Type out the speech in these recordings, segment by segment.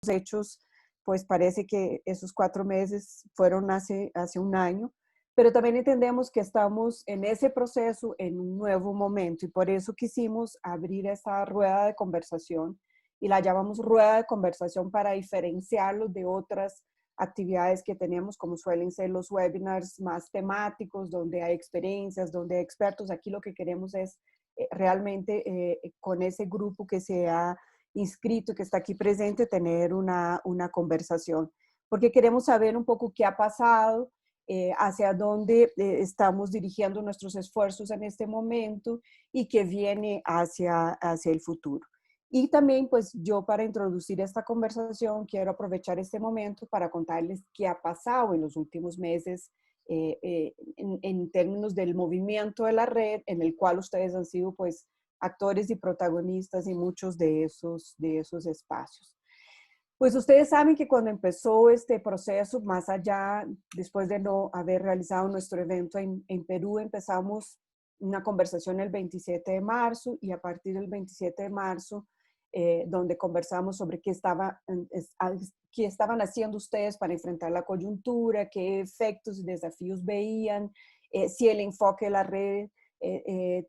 hechos, pues parece que esos 4 meses fueron hace un año, pero también entendemos que estamos en ese proceso en un nuevo momento y por eso quisimos abrir esta rueda de conversación y la llamamos rueda de conversación para diferenciarlo de otras actividades que tenemos, como suelen ser los webinars más temáticos, donde hay experiencias, donde hay expertos. Aquí lo que queremos es realmente con ese grupo que se ha inscrito, que está aquí presente, tener una conversación, porque queremos saber un poco qué ha pasado, hacia dónde estamos dirigiendo nuestros esfuerzos en este momento y qué viene hacia el futuro. Y también, pues yo para introducir esta conversación quiero aprovechar este momento para contarles qué ha pasado en los últimos meses en términos del movimiento de la red, en el cual ustedes han sido pues actores y protagonistas en muchos de esos espacios. Pues ustedes saben que cuando empezó este proceso, más allá, después de no haber realizado nuestro evento en Perú, empezamos una conversación el 27 de marzo y a partir del 27 de marzo, donde conversamos sobre qué estaban haciendo ustedes para enfrentar la coyuntura, qué efectos y desafíos veían, si el enfoque de la red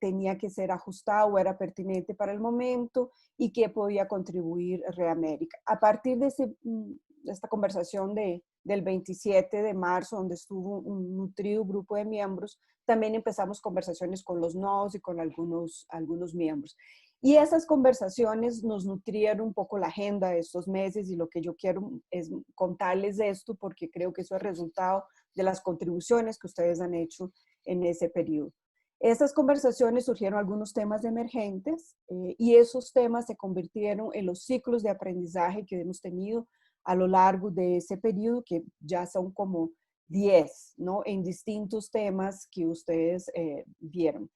tenía que ser ajustado o era pertinente para el momento y qué podía contribuir Reamérica. A partir de esta conversación del 27 de marzo, donde estuvo un nutrido grupo de miembros, también empezamos conversaciones con los nodos y con algunos miembros. Y esas conversaciones nos nutrieron un poco la agenda de estos meses y lo que yo quiero es contarles esto porque creo que eso es resultado de las contribuciones que ustedes han hecho en ese periodo. Estas conversaciones surgieron algunos temas emergentes y esos temas se convirtieron en los ciclos de aprendizaje que hemos tenido a lo largo de ese periodo, que ya son como 10, ¿no? En distintos temas que ustedes vieron.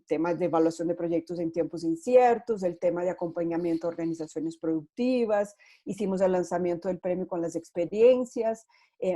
Temas de evaluación de proyectos en tiempos inciertos, el tema de acompañamiento a organizaciones productivas, hicimos el lanzamiento del premio con las experiencias,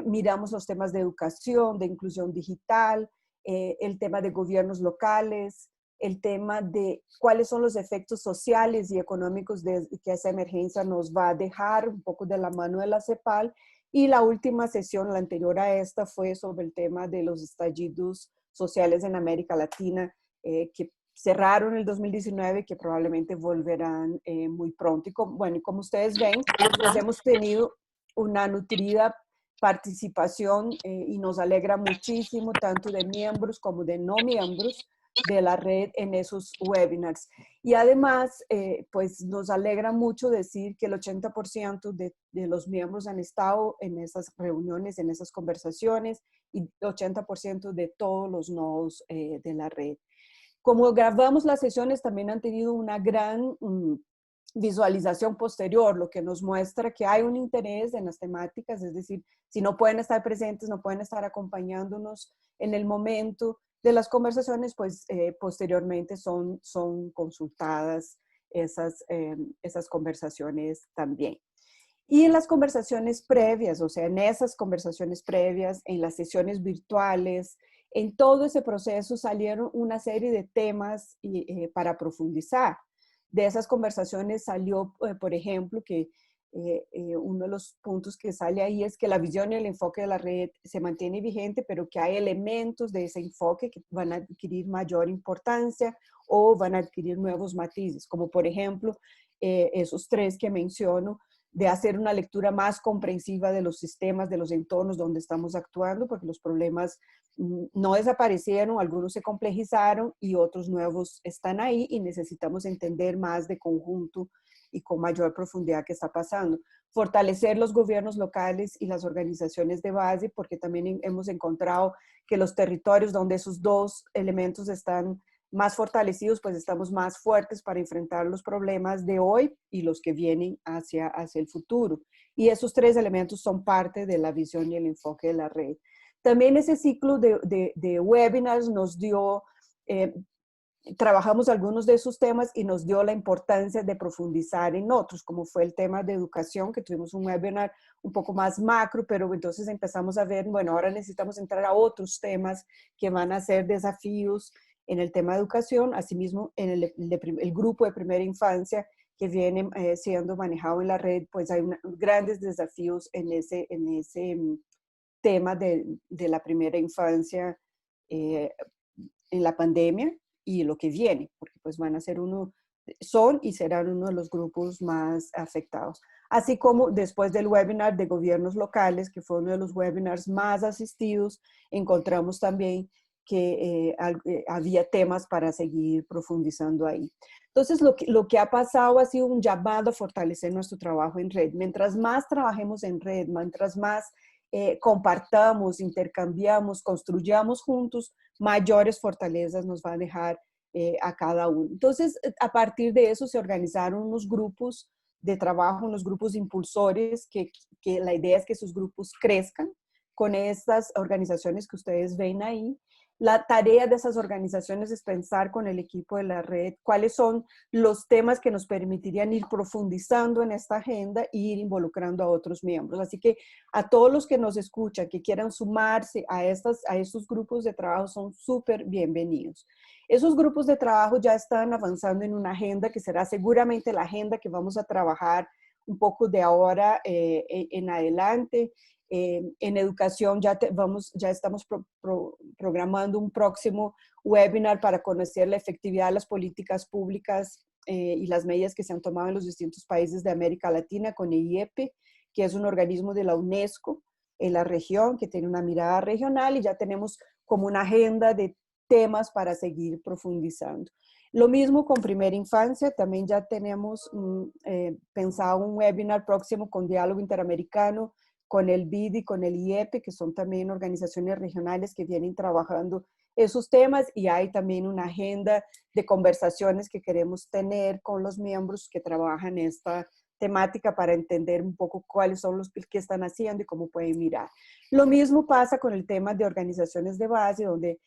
miramos los temas de educación, de inclusión digital, el tema de gobiernos locales, el tema de cuáles son los efectos sociales y económicos que esa emergencia nos va a dejar, un poco de la mano de la CEPAL. Y la última sesión, la anterior a esta, fue sobre el tema de los estallidos sociales en América Latina, que cerraron el 2019 y que probablemente volverán muy pronto. Y como ustedes ven, pues hemos tenido una nutrida participación y nos alegra muchísimo tanto de miembros como de no miembros de la red en esos webinars. Y además, pues nos alegra mucho decir que el 80% de los miembros han estado en esas reuniones, en esas conversaciones y el 80% de todos los nodos de la red. Como grabamos las sesiones, también han tenido una gran visualización posterior, lo que nos muestra que hay un interés en las temáticas, es decir, si no pueden estar presentes, no pueden estar acompañándonos en el momento de las conversaciones, pues posteriormente son consultadas esas conversaciones también. Y en las conversaciones previas, o sea, en esas conversaciones previas, en las sesiones virtuales, en todo ese proceso salieron una serie de temas para profundizar. De esas conversaciones salió, por ejemplo, que uno de los puntos que sale ahí es que la visión y el enfoque de la red se mantiene vigente, pero que hay elementos de ese enfoque que van a adquirir mayor importancia o van a adquirir nuevos matices, como por ejemplo esos tres que menciono, de hacer una lectura más comprensiva de los sistemas, de los entornos donde estamos actuando, porque los problemas no desaparecieron, algunos se complejizaron y otros nuevos están ahí y necesitamos entender más de conjunto y con mayor profundidad qué está pasando. Fortalecer los gobiernos locales y las organizaciones de base, porque también hemos encontrado que los territorios donde esos dos elementos están más fortalecidos, pues estamos más fuertes para enfrentar los problemas de hoy y los que vienen hacia el futuro. Y esos tres elementos son parte de la visión y el enfoque de la red. También ese ciclo de webinars nos dio, trabajamos algunos de esos temas y nos dio la importancia de profundizar en otros, como fue el tema de educación, que tuvimos un webinar un poco más macro, pero entonces empezamos a ver, bueno, ahora necesitamos entrar a otros temas que van a ser desafíos en el tema de educación, asimismo en el grupo de primera infancia, que viene siendo manejado en la red, pues hay grandes desafíos en ese tema de la primera infancia eh, en la pandemia y lo que viene, porque pues van a ser son y serán uno de los grupos más afectados. Así como después del webinar de gobiernos locales, que fue uno de los webinars más asistidos, encontramos también que había temas para seguir profundizando ahí. Entonces, lo que ha pasado ha sido un llamado a fortalecer nuestro trabajo en red. Mientras más trabajemos en red, mientras más compartamos, intercambiamos, construyamos juntos, mayores fortalezas nos va a dejar a cada uno. Entonces, a partir de eso se organizaron unos grupos de trabajo, unos grupos impulsores, que la idea es que esos grupos crezcan con estas organizaciones que ustedes ven ahí. La tarea de esas organizaciones es pensar con el equipo de la red cuáles son los temas que nos permitirían ir profundizando en esta agenda e ir involucrando a otros miembros. Así que a todos los que nos escuchan, que quieran sumarse a estos grupos de trabajo, son súper bienvenidos. Esos grupos de trabajo ya están avanzando en una agenda que será seguramente la agenda que vamos a trabajar un poco de ahora en adelante. En educación ya estamos programando un próximo webinar para conocer la efectividad de las políticas públicas y las medidas que se han tomado en los distintos países de América Latina con el IEP, que es un organismo de la UNESCO en la región, que tiene una mirada regional, y ya tenemos como una agenda de temas para seguir profundizando. Lo mismo con primera infancia, también ya tenemos pensado un webinar próximo con diálogo interamericano, con el BID y con el IEP, que son también organizaciones regionales que vienen trabajando esos temas, y hay también una agenda de conversaciones que queremos tener con los miembros que trabajan esta temática para entender un poco cuáles son los que están haciendo y cómo pueden mirar. Lo mismo pasa con el tema de organizaciones de base, donde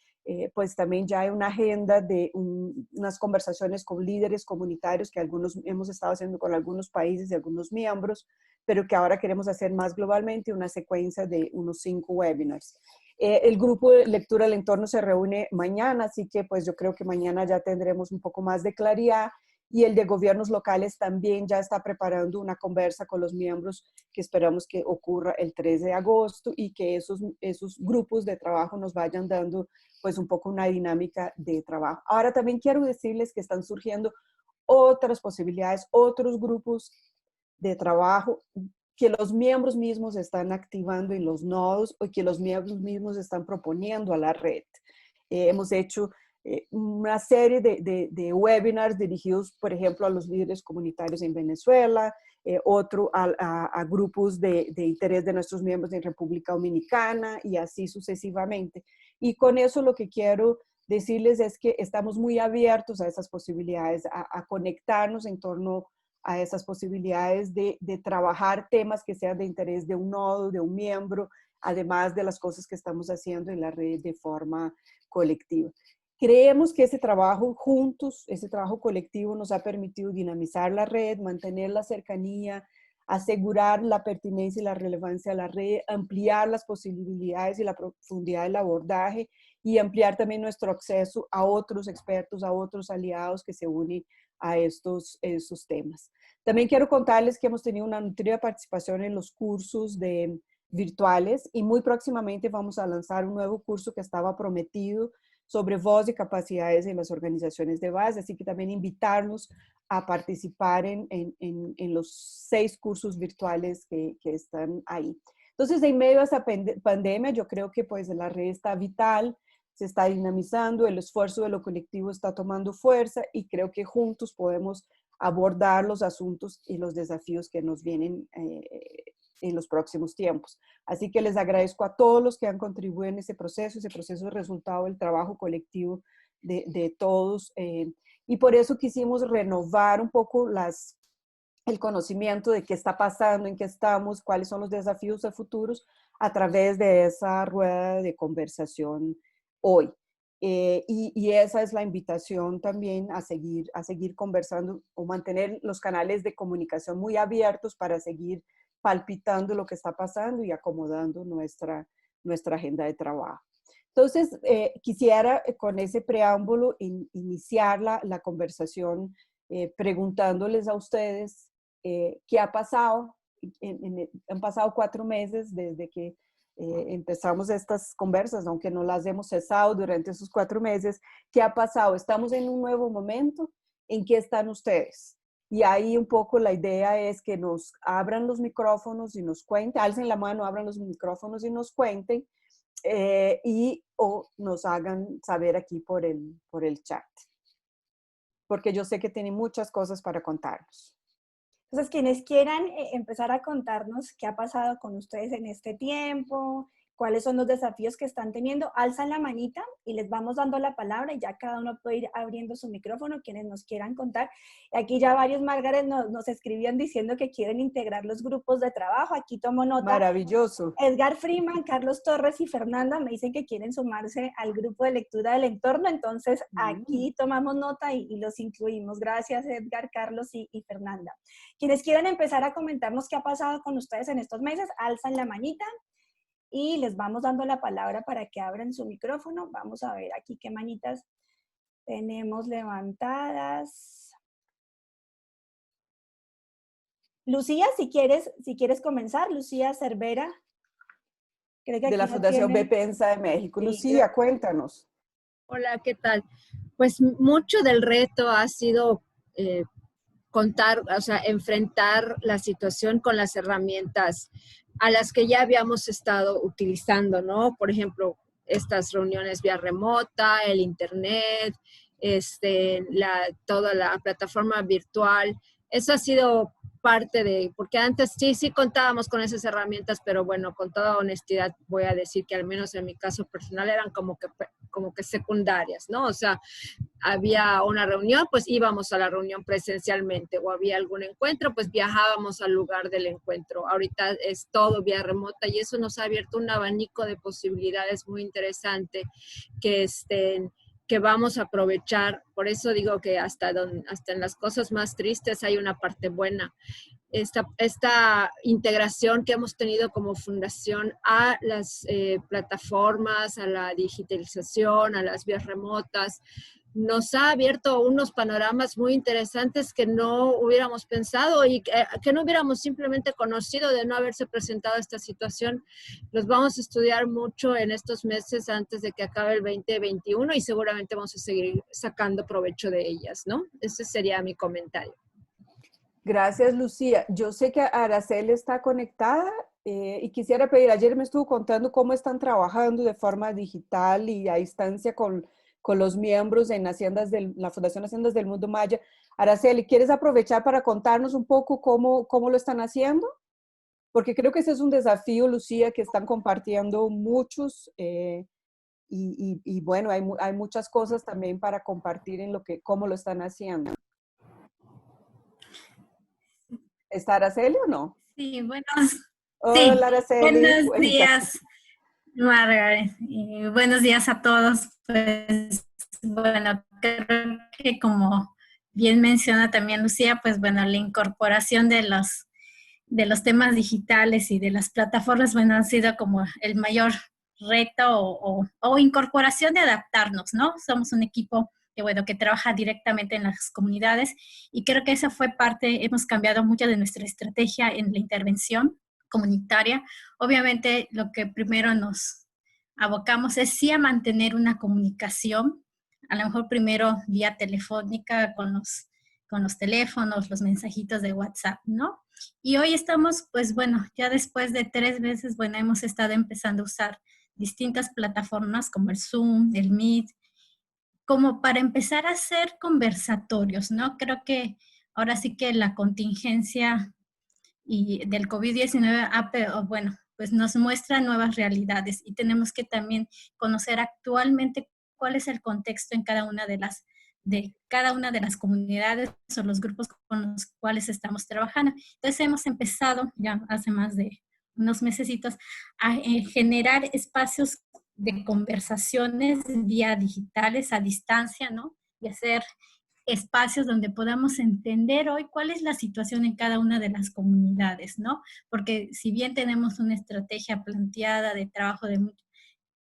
pues también ya hay una agenda de unas conversaciones con líderes comunitarios que algunos hemos estado haciendo con algunos países y algunos miembros, pero que ahora queremos hacer más globalmente, una secuencia de unos 5 webinars. El grupo de lectura del entorno se reúne mañana, así que pues yo creo que mañana ya tendremos un poco más de claridad, y el de gobiernos locales también ya está preparando una conversa con los miembros que esperamos que ocurra el 3 de agosto y que esos grupos de trabajo nos vayan dando pues un poco una dinámica de trabajo. Ahora también quiero decirles que están surgiendo otras posibilidades, otros grupos de trabajo que los miembros mismos están activando en los nodos o que los miembros mismos están proponiendo a la red. Hemos hecho una serie de webinars dirigidos, por ejemplo, a los líderes comunitarios en Venezuela, otro a grupos de interés de nuestros miembros en República Dominicana y así sucesivamente. Y con eso lo que quiero decirles es que estamos muy abiertos a esas posibilidades, a conectarnos en torno a esas posibilidades de trabajar temas que sean de interés de un nodo, de un miembro, además de las cosas que estamos haciendo en la red de forma colectiva. Creemos que ese trabajo juntos, ese trabajo colectivo nos ha permitido dinamizar la red, mantener la cercanía, asegurar la pertinencia y la relevancia de la red, ampliar las posibilidades y la profundidad del abordaje y ampliar también nuestro acceso a otros expertos, a otros aliados que se unen a estos temas. También quiero contarles que hemos tenido una nutrida participación en los cursos virtuales y muy próximamente vamos a lanzar un nuevo curso que estaba prometido sobre voz y capacidades en las organizaciones de base, así que también invitarnos a participar en los 6 cursos virtuales que están ahí. Entonces, en medio de esta pandemia, yo creo que pues la red está vital, se está dinamizando, el esfuerzo de lo colectivo está tomando fuerza y creo que juntos podemos abordar los asuntos y los desafíos que nos vienen en los próximos tiempos. Así que les agradezco a todos los que han contribuido en ese proceso es resultado del trabajo colectivo de todos. Y por eso quisimos renovar un poco el conocimiento de qué está pasando, en qué estamos, cuáles son los desafíos de futuros a través de esa rueda de conversación hoy. Y esa es la invitación también a seguir conversando o mantener los canales de comunicación muy abiertos para seguir palpitando lo que está pasando y acomodando nuestra agenda de trabajo. Entonces, quisiera con ese preámbulo iniciar la conversación preguntándoles a ustedes qué ha pasado. Han pasado 4 meses desde que empezamos estas conversas, aunque no las hemos cesado durante esos 4 meses. ¿Qué ha pasado? Estamos en un nuevo momento. ¿En qué están ustedes? Y ahí un poco la idea es que nos abran los micrófonos y nos cuenten, alcen la mano, abran los micrófonos y nos cuenten, o nos hagan saber aquí por el chat, porque yo sé que tienen muchas cosas para contarnos. Entonces, quienes quieran empezar a contarnos qué ha pasado con ustedes en este tiempo, cuáles son los desafíos que están teniendo, alzan la manita y les vamos dando la palabra y ya cada uno puede ir abriendo su micrófono, quienes nos quieran contar. Aquí ya varios, Margaret, nos escribían diciendo que quieren integrar los grupos de trabajo. Aquí tomo nota. Maravilloso. Edgar Freeman, Carlos Torres y Fernanda me dicen que quieren sumarse al grupo de lectura del entorno, entonces aquí tomamos nota y los incluimos. Gracias, Edgar, Carlos y Fernanda. Quienes quieran empezar a comentarnos qué ha pasado con ustedes en estos meses, alzan la manita y les vamos dando la palabra para que abran su micrófono. Vamos a ver aquí qué manitas tenemos levantadas. Lucía, si quieres comenzar, Lucía Cervera. De la Fundación BPENSA de México. Sí, Lucía, cuéntanos. Hola, ¿qué tal? Pues mucho del reto ha sido enfrentar la situación con las herramientas a las que ya habíamos estado utilizando, ¿no? Por ejemplo, estas reuniones vía remota, el internet, toda la plataforma virtual. Eso ha sido parte de, porque antes sí contábamos con esas herramientas, pero bueno, con toda honestidad voy a decir que al menos en mi caso personal eran como que secundarias, ¿no? O sea, había una reunión, pues íbamos a la reunión presencialmente, o había algún encuentro, pues viajábamos al lugar del encuentro. Ahorita es todo vía remota y eso nos ha abierto un abanico de posibilidades muy interesante que vamos a aprovechar. Por eso digo que hasta en las cosas más tristes hay una parte buena. Esta integración que hemos tenido como fundación a las plataformas, a la digitalización, a las vías remotas, nos ha abierto unos panoramas muy interesantes que no hubiéramos pensado y que no hubiéramos simplemente conocido de no haberse presentado esta situación. Los vamos a estudiar mucho en estos meses antes de que acabe el 2021 y seguramente vamos a seguir sacando provecho de ellas, ¿no? Ese sería mi comentario. Gracias, Lucía. Yo sé que Araceli está conectada y quisiera pedir, ayer me estuvo contando cómo están trabajando de forma digital y a distancia con los miembros en la Fundación Haciendas del Mundo Maya. Araceli, ¿quieres aprovechar para contarnos un poco cómo lo están haciendo? Porque creo que ese es un desafío, Lucía, que están compartiendo muchos y bueno, hay muchas cosas también para compartir en cómo lo están haciendo. ¿Está Araceli o no? Sí, Hola, Araceli. Buenos días, Margaret, y buenos días a todos. Pues bueno, creo que como bien menciona también Lucía, pues bueno, la incorporación de los temas digitales y de las plataformas, bueno, han sido como el mayor reto o incorporación de adaptarnos, ¿no? Somos un equipo que trabaja directamente en las comunidades y creo que esa fue parte, hemos cambiado mucho de nuestra estrategia en la intervención comunitaria. Obviamente lo que primero nos abocamos es sí a mantener una comunicación, a lo mejor primero vía telefónica con los teléfonos, los mensajitos de WhatsApp, ¿no? Y hoy estamos, pues bueno, ya después de 3 meses, bueno, hemos estado empezando a usar distintas plataformas como el Zoom, el Meet, como para empezar a hacer conversatorios, ¿no? Creo que ahora sí que la contingencia y del COVID-19, bueno, pues nos muestra nuevas realidades y tenemos que también conocer actualmente cuál es el contexto en cada una de las comunidades o los grupos con los cuales estamos trabajando. Entonces hemos empezado ya hace más de unos mesecitos a generar espacios de conversaciones vía digitales a distancia, ¿no? Y hacer espacios donde podamos entender hoy cuál es la situación en cada una de las comunidades, ¿no? Porque si bien tenemos una estrategia planteada de trabajo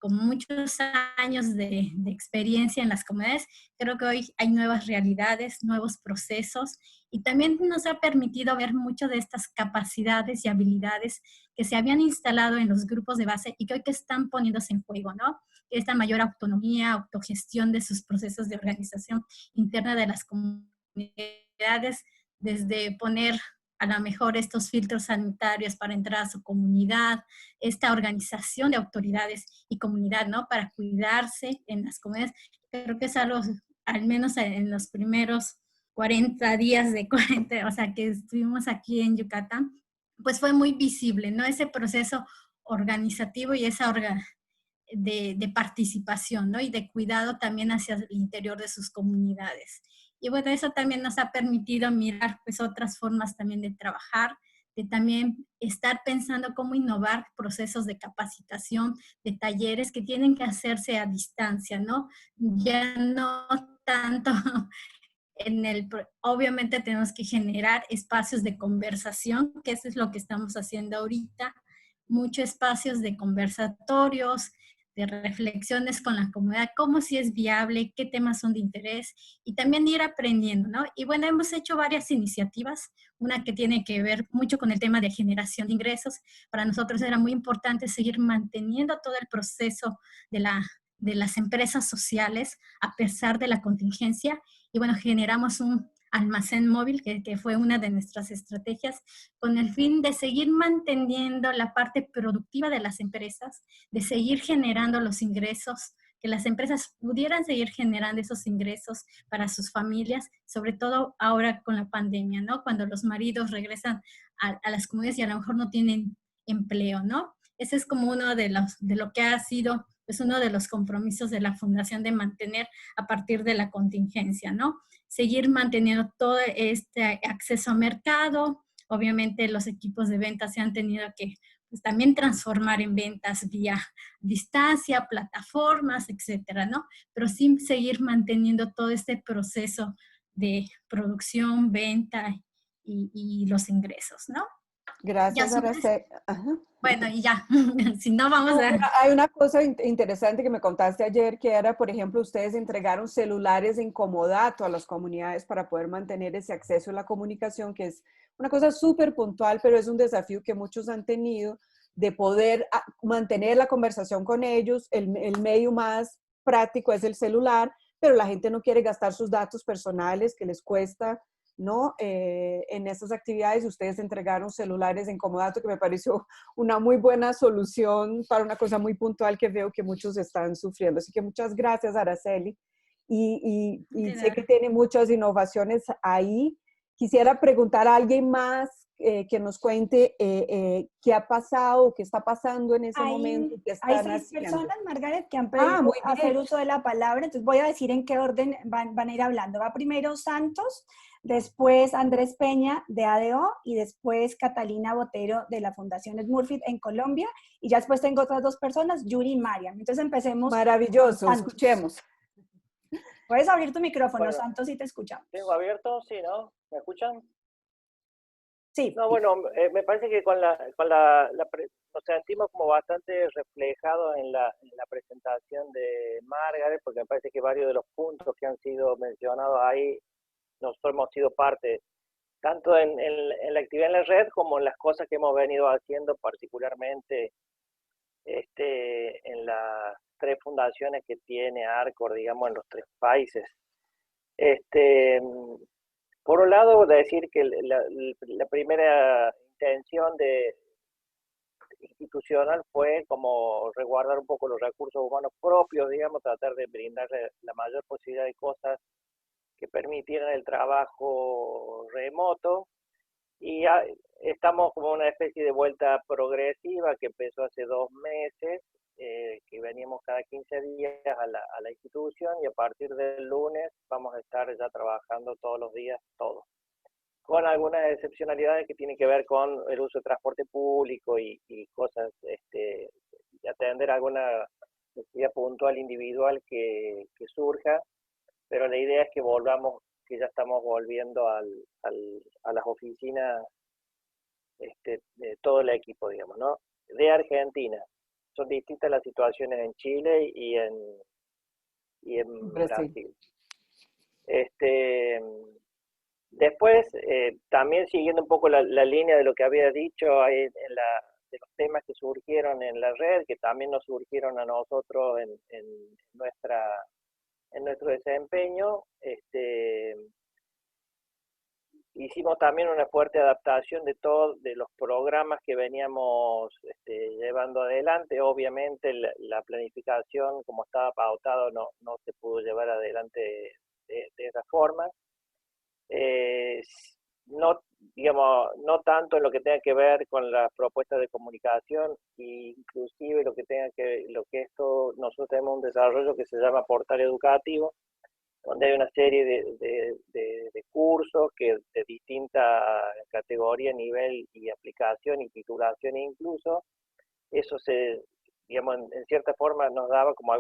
con muchos años de experiencia en las comunidades, creo que hoy hay nuevas realidades, nuevos procesos, y también nos ha permitido ver mucho de estas capacidades y habilidades que se habían instalado en los grupos de base y que hoy que están poniéndose en juego, ¿no? Esta mayor autonomía, autogestión de sus procesos de organización interna de las comunidades, desde poner a lo mejor estos filtros sanitarios para entrar a su comunidad, esta organización de autoridades y comunidad, ¿no? Para cuidarse en las comunidades. Creo que es algo, al menos en los primeros 40 días de cuarentena, o sea, que estuvimos aquí en Yucatán, pues fue muy visible, ¿no? Ese proceso organizativo y esa de participación, ¿no? Y de cuidado también hacia el interior de sus comunidades. Y bueno, eso también nos ha permitido mirar pues otras formas también de trabajar, de también estar pensando cómo innovar procesos de capacitación, de talleres que tienen que hacerse a distancia, ¿no? Ya no tanto obviamente tenemos que generar espacios de conversación, que eso es lo que estamos haciendo ahorita, muchos espacios de conversatorios, de reflexiones con la comunidad, cómo si es viable, qué temas son de interés, y también ir aprendiendo, ¿no? Y bueno, hemos hecho varias iniciativas, una que tiene que ver mucho con el tema de generación de ingresos. Para nosotros era muy importante seguir manteniendo todo el proceso de las empresas sociales a pesar de la contingencia, y bueno, generamos un almacén móvil, que fue una de nuestras estrategias, con el fin de seguir manteniendo la parte productiva de las empresas, de seguir generando los ingresos, que las empresas pudieran seguir generando esos ingresos para sus familias, sobre todo ahora con la pandemia, ¿no? Cuando los maridos regresan a las comunidades y a lo mejor no tienen empleo, ¿no? Ese es como uno de lo que ha sido, pues, uno de los compromisos de la Fundación, de mantener a partir de la contingencia, ¿no? Seguir manteniendo todo este acceso a mercado. Obviamente los equipos de ventas se han tenido que pues, también transformar en ventas vía distancia, plataformas, etcétera, ¿no? Pero sí seguir manteniendo todo este proceso de producción, venta y los ingresos, ¿no? Ya Gracias, sobre, Araceli. Ajá. bueno, y ya, si no vamos No, a... hay una cosa interesante que me contaste ayer, que era, por ejemplo, ustedes entregaron celulares en comodato a las comunidades para poder mantener ese acceso a la comunicación, que es una cosa súper puntual, pero es un desafío que muchos han tenido de poder mantener la conversación con ellos. El medio más práctico es el celular, pero la gente no quiere gastar sus datos personales, que les cuesta, ¿no? En estas actividades ustedes entregaron celulares en comodato, que me pareció una muy buena solución para una cosa muy puntual que veo que muchos están sufriendo. Así que muchas gracias, Araceli. Y sé que tiene muchas innovaciones ahí. Quisiera preguntar a alguien más que nos cuente qué ha pasado, qué está pasando en ese momento, qué Hay están 6 haciendo. personas, Margaret, que han pedido Muy hacer bien. uso de la palabra, entonces voy a decir en qué orden van a ir hablando. Va primero Santos, después Andrés Peña de ADO y después Catalina Botero de la Fundación Smurfit en Colombia, y ya después tengo otras 2 personas, Yuri y Mariam. Entonces empecemos con Maravilloso, Santos. escuchemos. Puedes abrir tu micrófono, Bueno, Santos, y te escuchamos. ¿tengo abierto? Sí, ¿no? ¿Me escuchan? Sí. No, bueno, me parece que nos sentimos como bastante reflejados en la presentación de Margaret, porque me parece que varios de los puntos que han sido mencionados ahí, nosotros hemos sido parte, tanto en la actividad en la red como en las cosas que hemos venido haciendo, particularmente en las 3 fundaciones que tiene ARCOR, digamos, en los 3 países. Por un lado, decir que la primera intención institucional fue como resguardar un poco los recursos humanos propios, digamos, tratar de brindar la mayor posibilidad de cosas que permitieran el trabajo remoto. Y ya estamos como una especie de vuelta progresiva que empezó hace 2 meses, que veníamos cada 15 días a la institución, y a partir del lunes vamos a estar ya trabajando todos los días, todos, con algunas excepcionalidades que tienen que ver con el uso de transporte público y cosas, de atender alguna necesidad puntual individual que surja, pero la idea es que volvamos, que ya estamos volviendo a las oficinas, de todo el equipo, digamos, ¿no? De Argentina. son distintas las situaciones en Chile y en Brasil. Brasil. Después, también siguiendo un poco la línea de lo que había dicho de los temas que surgieron en la red, que también nos surgieron a nosotros en nuestro desempeño, hicimos también una fuerte adaptación de los programas que veníamos llevando adelante. Obviamente la planificación, como estaba pautado, no se pudo llevar adelante de esa forma. No, digamos, no tanto en lo que tenga que ver con las propuestas de comunicación, inclusive lo que esto, nosotros tenemos un desarrollo que se llama portal educativo, donde hay una serie de cursos que de distinta categoría, nivel y aplicación y titulación incluso. Eso digamos, en cierta forma nos daba como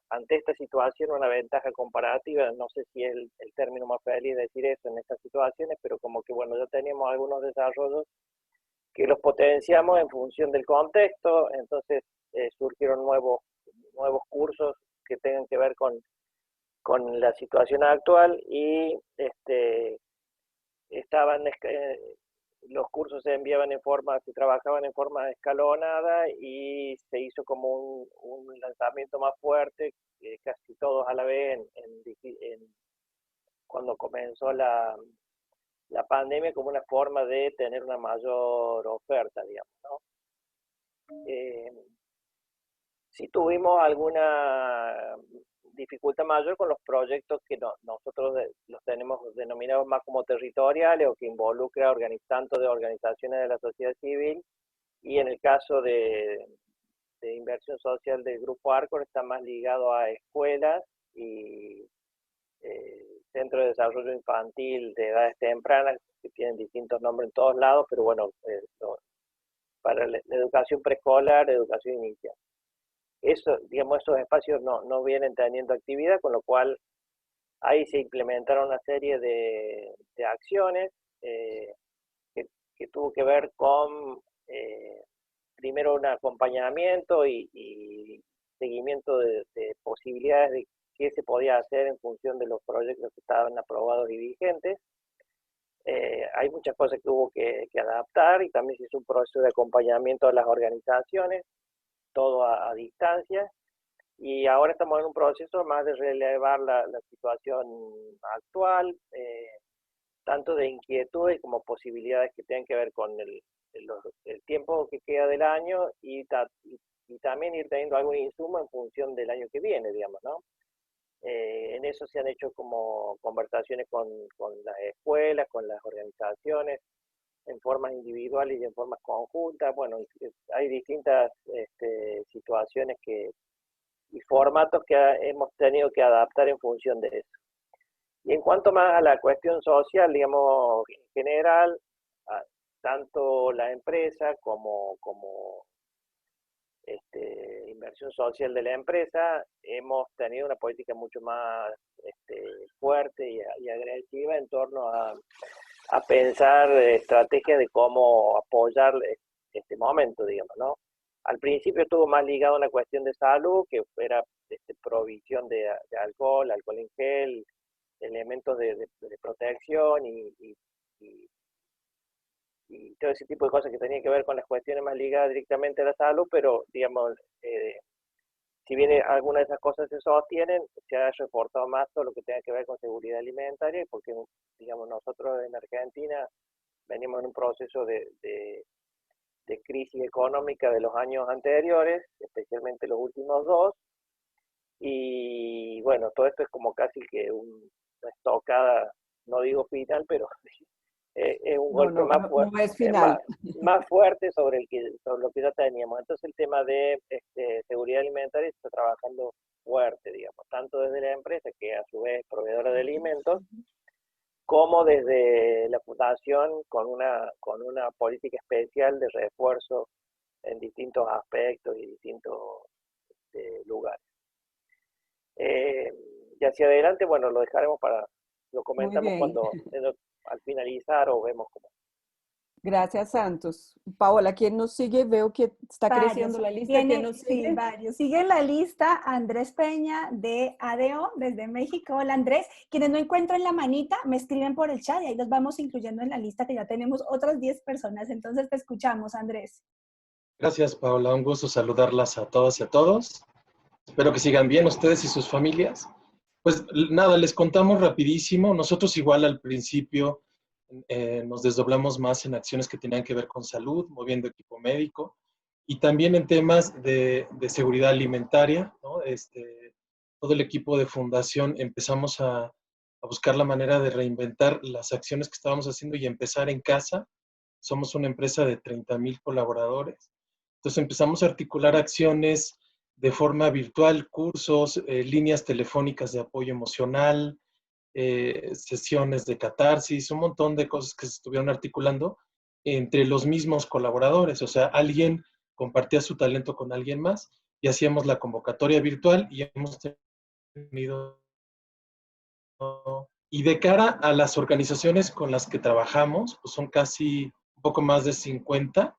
ante esta situación una ventaja comparativa. No sé si es el término más feliz de decir eso en estas situaciones, pero como que bueno, ya teníamos algunos desarrollos que los potenciamos en función del contexto. Entonces surgieron nuevos cursos que tengan que ver con la situación actual, y los cursos se trabajaban en forma escalonada, y se hizo como un lanzamiento más fuerte, casi todos a la vez, cuando comenzó la pandemia, como una forma de tener una mayor oferta, digamos, ¿no? Sí tuvimos alguna dificultad mayor con los proyectos que nosotros los tenemos denominados más como territoriales, o que involucra tanto de organizaciones de la sociedad civil, y en el caso de inversión social del Grupo Arcor está más ligado a escuelas y centros de desarrollo infantil de edades tempranas, que tienen distintos nombres en todos lados, pero bueno, para la educación preescolar, educación inicial. Digamos, esos espacios no vienen teniendo actividad, con lo cual ahí se implementaron una serie de acciones que tuvo que ver con primero un acompañamiento y seguimiento de posibilidades de qué se podía hacer en función de los proyectos que estaban aprobados y vigentes. Hay muchas cosas que hubo que adaptar, y también se hizo un proceso de acompañamiento a las organizaciones, todo a distancia, y ahora estamos en un proceso más de relevar la situación actual, tanto de inquietudes como posibilidades que tengan que ver con el tiempo que queda del año, y también ir teniendo algún insumo en función del año que viene, digamos, ¿no? En eso se han hecho como conversaciones con las escuelas, con las organizaciones, en formas individuales y en formas conjuntas. Bueno, hay distintas situaciones y formatos que hemos tenido que adaptar en función de eso. Y en cuanto más a la cuestión social, digamos, en general, tanto la empresa como inversión social de la empresa, hemos tenido una política mucho más fuerte y agresiva en torno a pensar estrategias de cómo apoyar este momento, digamos, ¿no? Al principio estuvo más ligado a una cuestión de salud, que era provisión de alcohol en gel, elementos de protección y todo ese tipo de cosas que tenían que ver con las cuestiones más ligadas directamente a la salud, pero digamos, si bien algunas de esas cosas se sostienen, se ha reforzado más todo lo que tenga que ver con seguridad alimentaria, porque digamos, nosotros en Argentina venimos en un proceso de crisis económica de los años anteriores, especialmente los últimos dos, y bueno, todo esto es como casi que una estocada, no digo final, pero es un golpe más fuerte, no es final. más fuerte sobre lo que ya teníamos. Entonces el tema de seguridad alimentaria se está trabajando fuerte, digamos, tanto desde la empresa, que a su vez es proveedora de alimentos, como desde la fundación, con una política especial de refuerzo en distintos aspectos y distintos lugares. Y hacia adelante, bueno, lo dejaremos lo comentamos cuando al finalizar, o vemos cómo. Gracias, Santos. Paola, ¿quién nos sigue? Veo que está creciendo la lista. ¿Quién nos sigue? Sí, varios. Sigue en la lista Andrés Peña de ADO desde México. Hola, Andrés. Quienes no encuentran la manita, me escriben por el chat y ahí los vamos incluyendo en la lista, que ya tenemos otras 10 personas. Entonces te escuchamos, Andrés. Gracias, Paola. Un gusto saludarlas a todas y a todos. Espero que sigan bien ustedes y sus familias. Pues nada, les contamos rapidísimo. Nosotros igual al principio nos desdoblamos más en acciones que tenían que ver con salud, moviendo equipo médico, y también en temas de seguridad alimentaria, ¿no? Todo el equipo de fundación empezamos a buscar la manera de reinventar las acciones que estábamos haciendo y empezar en casa. Somos una empresa de 30,000 colaboradores. Entonces empezamos a articular acciones de forma virtual, cursos, líneas telefónicas de apoyo emocional, sesiones de catarsis, un montón de cosas que se estuvieron articulando entre los mismos colaboradores. O sea, alguien compartía su talento con alguien más y hacíamos la convocatoria virtual y hemos tenido... Y de cara a las organizaciones con las que trabajamos, pues son casi un poco más de 50.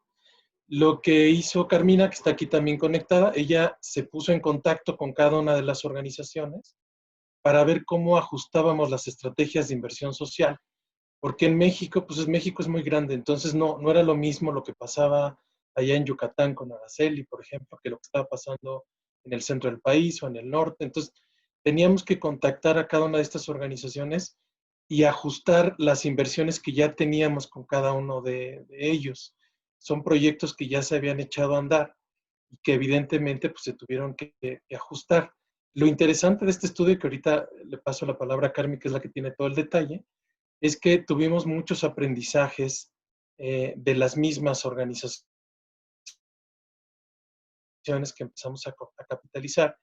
Lo que hizo Carmina, que está aquí también conectada, ella se puso en contacto con cada una de las organizaciones para ver cómo ajustábamos las estrategias de inversión social. Porque en México, pues México es muy grande, entonces no era lo mismo lo que pasaba allá en Yucatán con Araceli, por ejemplo, que lo que estaba pasando en el centro del país o en el norte. Entonces, teníamos que contactar a cada una de estas organizaciones y ajustar las inversiones que ya teníamos con cada uno de ellos. Son proyectos que ya se habían echado a andar y que evidentemente pues, se tuvieron que ajustar. Lo interesante de este estudio, que ahorita le paso la palabra a Carmen, que es la que tiene todo el detalle, es que tuvimos muchos aprendizajes de las mismas organizaciones que empezamos a capitalizar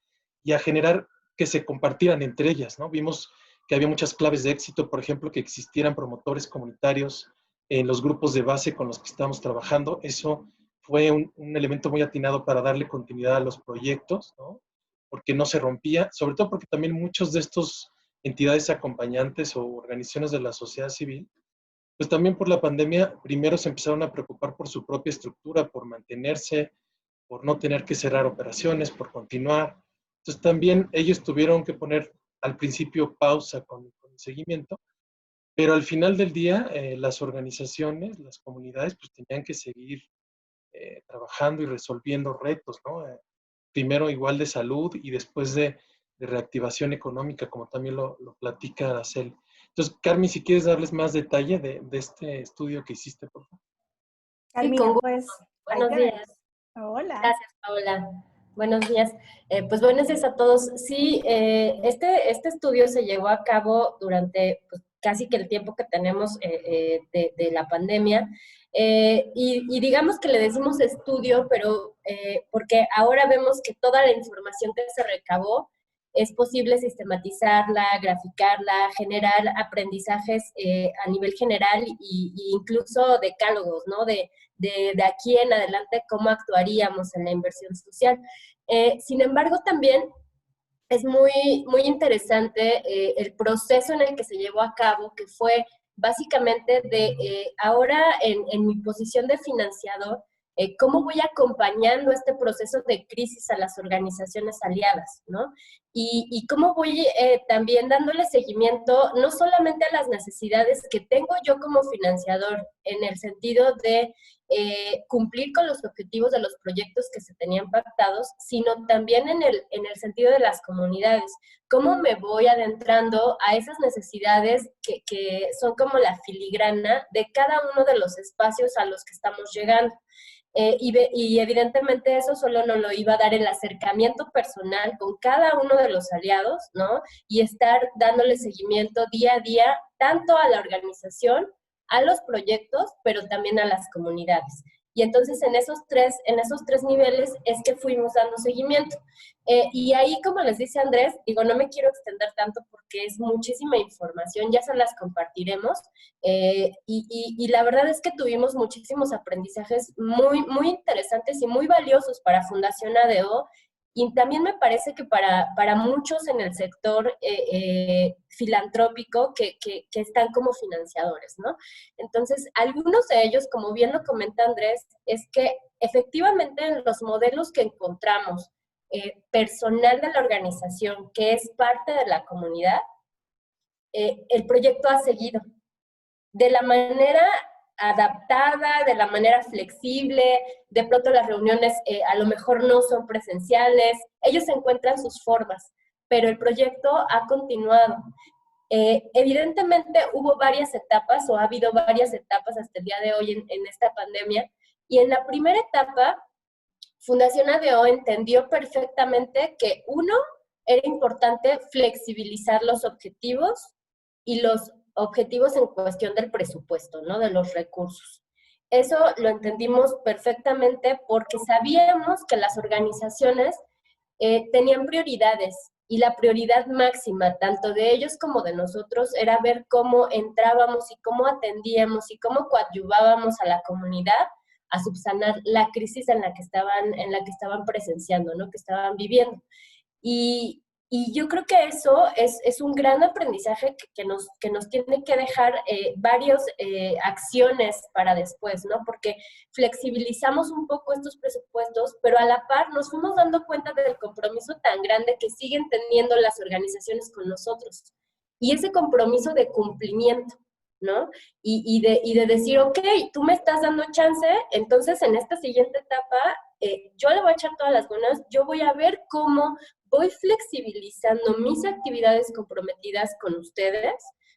y a generar que se compartieran entre ellas, ¿no? Vimos que había muchas claves de éxito, por ejemplo, que existieran promotores comunitarios en los grupos de base con los que estamos trabajando. Eso fue un elemento muy atinado para darle continuidad a los proyectos, ¿no? Porque no se rompía, sobre todo porque también muchos de estos entidades acompañantes o organizaciones de la sociedad civil, pues también por la pandemia, primero se empezaron a preocupar por su propia estructura, por mantenerse, por no tener que cerrar operaciones, por continuar. Entonces también ellos tuvieron que poner al principio pausa con el seguimiento, pero al final del día las organizaciones, las comunidades, pues tenían que seguir trabajando y resolviendo retos, ¿no? Primero igual de salud y después de reactivación económica, como también lo platica Araceli. Entonces, Carmen, si quieres darles más detalle de este estudio que hiciste, por favor. Carmina, Sí, pues, buenos días. Hola. Gracias, Paola. Buenos días. Pues buenos días a todos. Sí, este estudio se llevó a cabo durante pues, casi que el tiempo que tenemos de la pandemia. Y digamos que le decimos estudio, pero porque ahora vemos que toda la información que se recabó es posible sistematizarla, graficarla, generar aprendizajes a nivel general y incluso decálogos, ¿no? De aquí en adelante cómo actuaríamos en la inversión social. Sin embargo, también es muy interesante el proceso en el que se llevó a cabo, que fue básicamente de ahora en mi posición de financiador, cómo voy acompañando este proceso de crisis a las organizaciones aliadas, ¿no? Y cómo voy también dándole seguimiento no solamente a las necesidades que tengo yo como financiador, en el sentido de cumplir con los objetivos de los proyectos que se tenían pactados, sino también en el sentido de las comunidades. ¿Cómo me voy adentrando a esas necesidades que son como la filigrana de cada uno de los espacios a los que estamos llegando? Y evidentemente eso solo nos lo iba a dar el acercamiento personal con cada uno de los aliados, ¿no? Y estar dándole seguimiento día a día, tanto a la organización, a los proyectos, pero también a las comunidades. Y entonces en esos tres niveles es que fuimos dando seguimiento. Y ahí, como les dice Andrés, digo, no me quiero extender tanto porque es muchísima información, ya se las compartiremos. Y la verdad es que tuvimos muchísimos aprendizajes muy interesantes y muy valiosos para Fundación ADO. Y también me parece que para muchos en el sector filantrópico que están como financiadores, ¿no? Entonces, algunos de ellos, como bien lo comenta Andrés, es que efectivamente en los modelos que encontramos, personal de la organización que es parte de la comunidad, el proyecto ha seguido de la manera adaptada, de la manera flexible. De pronto las reuniones a lo mejor no son presenciales, ellos encuentran sus formas, pero el proyecto ha continuado. Evidentemente hubo varias etapas, o ha habido varias etapas hasta el día de hoy en esta pandemia, y en la primera etapa, Fundación ADO entendió perfectamente que, uno, era importante flexibilizar los objetivos y los objetivos en cuestión del presupuesto, ¿no? De los recursos. Eso lo entendimos perfectamente porque sabíamos que las organizaciones tenían prioridades, y la prioridad máxima, tanto de ellos como de nosotros, era ver cómo entrábamos y cómo atendíamos y cómo coadyuvábamos a la comunidad a subsanar la crisis en la que estaban presenciando, ¿no? Que estaban viviendo. Y yo creo que eso es un gran aprendizaje que nos tiene que dejar varias acciones para después, ¿no? Porque flexibilizamos un poco estos presupuestos, pero a la par nos fuimos dando cuenta del compromiso tan grande que siguen teniendo las organizaciones con nosotros. Y ese compromiso de cumplimiento, ¿no? Y de decir, ok, tú me estás dando chance, entonces en esta siguiente etapa yo le voy a echar todas las ganas, yo voy a ver cómo voy flexibilizando mis actividades comprometidas con ustedes,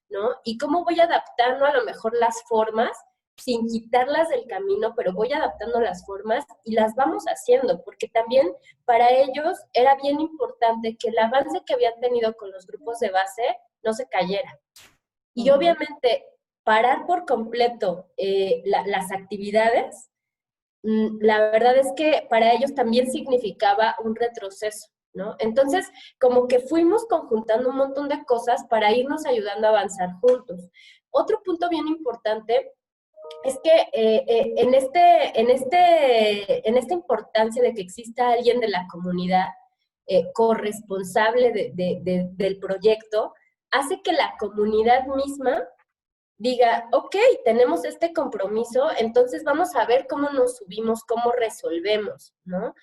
¿no? Y cómo voy adaptando a lo mejor las formas, sin quitarlas del camino, pero voy adaptando las formas y las vamos haciendo, porque también para ellos era bien importante que el avance que habían tenido con los grupos de base no se cayera. Y obviamente parar por completo las actividades, la verdad es que para ellos también significaba un retroceso, ¿no? Entonces, como que fuimos conjuntando un montón de cosas para irnos ayudando a avanzar juntos. Otro punto bien importante es que en esta importancia de que exista alguien de la comunidad corresponsable del proyecto, hace que la comunidad misma diga, ok, tenemos este compromiso, entonces vamos a ver cómo nos subimos, cómo resolvemos, ¿no?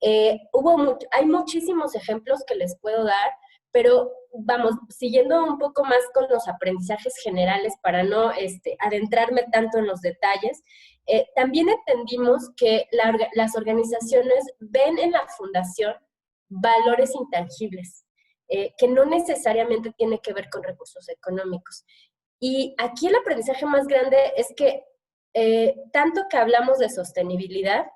Hay muchísimos ejemplos que les puedo dar, pero vamos, siguiendo un poco más con los aprendizajes generales para no adentrarme tanto en los detalles, también entendimos que las organizaciones ven en la fundación valores intangibles, que no necesariamente tiene que ver con recursos económicos. Y aquí el aprendizaje más grande es que tanto que hablamos de sostenibilidad,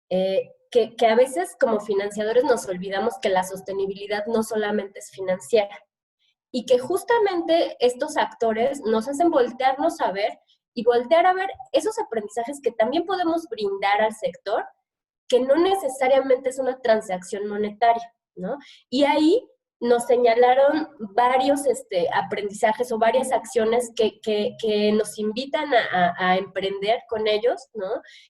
que a veces como financiadores nos olvidamos que la sostenibilidad no solamente es financiera, y que justamente estos actores nos hacen voltearnos a ver y voltear a ver esos aprendizajes que también podemos brindar al sector, que no necesariamente es una transacción monetaria, ¿no? Y ahí nos señalaron varios aprendizajes o varias acciones que nos invitan a emprender con ellos, ¿no?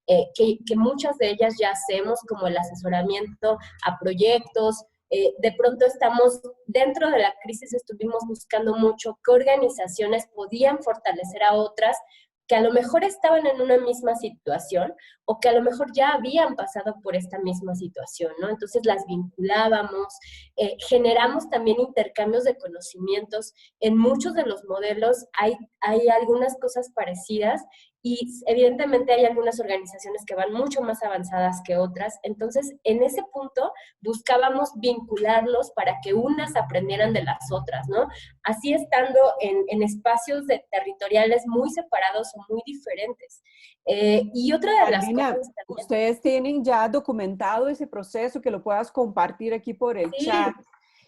Que muchas de ellas ya hacemos, como el asesoramiento a proyectos. De pronto dentro de la crisis estuvimos buscando mucho qué organizaciones podían fortalecer a otras que a lo mejor estaban en una misma situación o que a lo mejor ya habían pasado por esta misma situación, ¿no? Entonces las vinculábamos, generamos también intercambios de conocimientos. En muchos de los modelos hay algunas cosas parecidas y evidentemente hay algunas organizaciones que van mucho más avanzadas que otras. Entonces, en ese punto buscábamos vincularlos para que unas aprendieran de las otras, ¿no? Así estando en espacios territoriales muy separados o muy diferentes. Y otra de las Carmina, cosas también, ustedes tienen ya documentado ese proceso, que lo puedas compartir aquí por el sí, chat.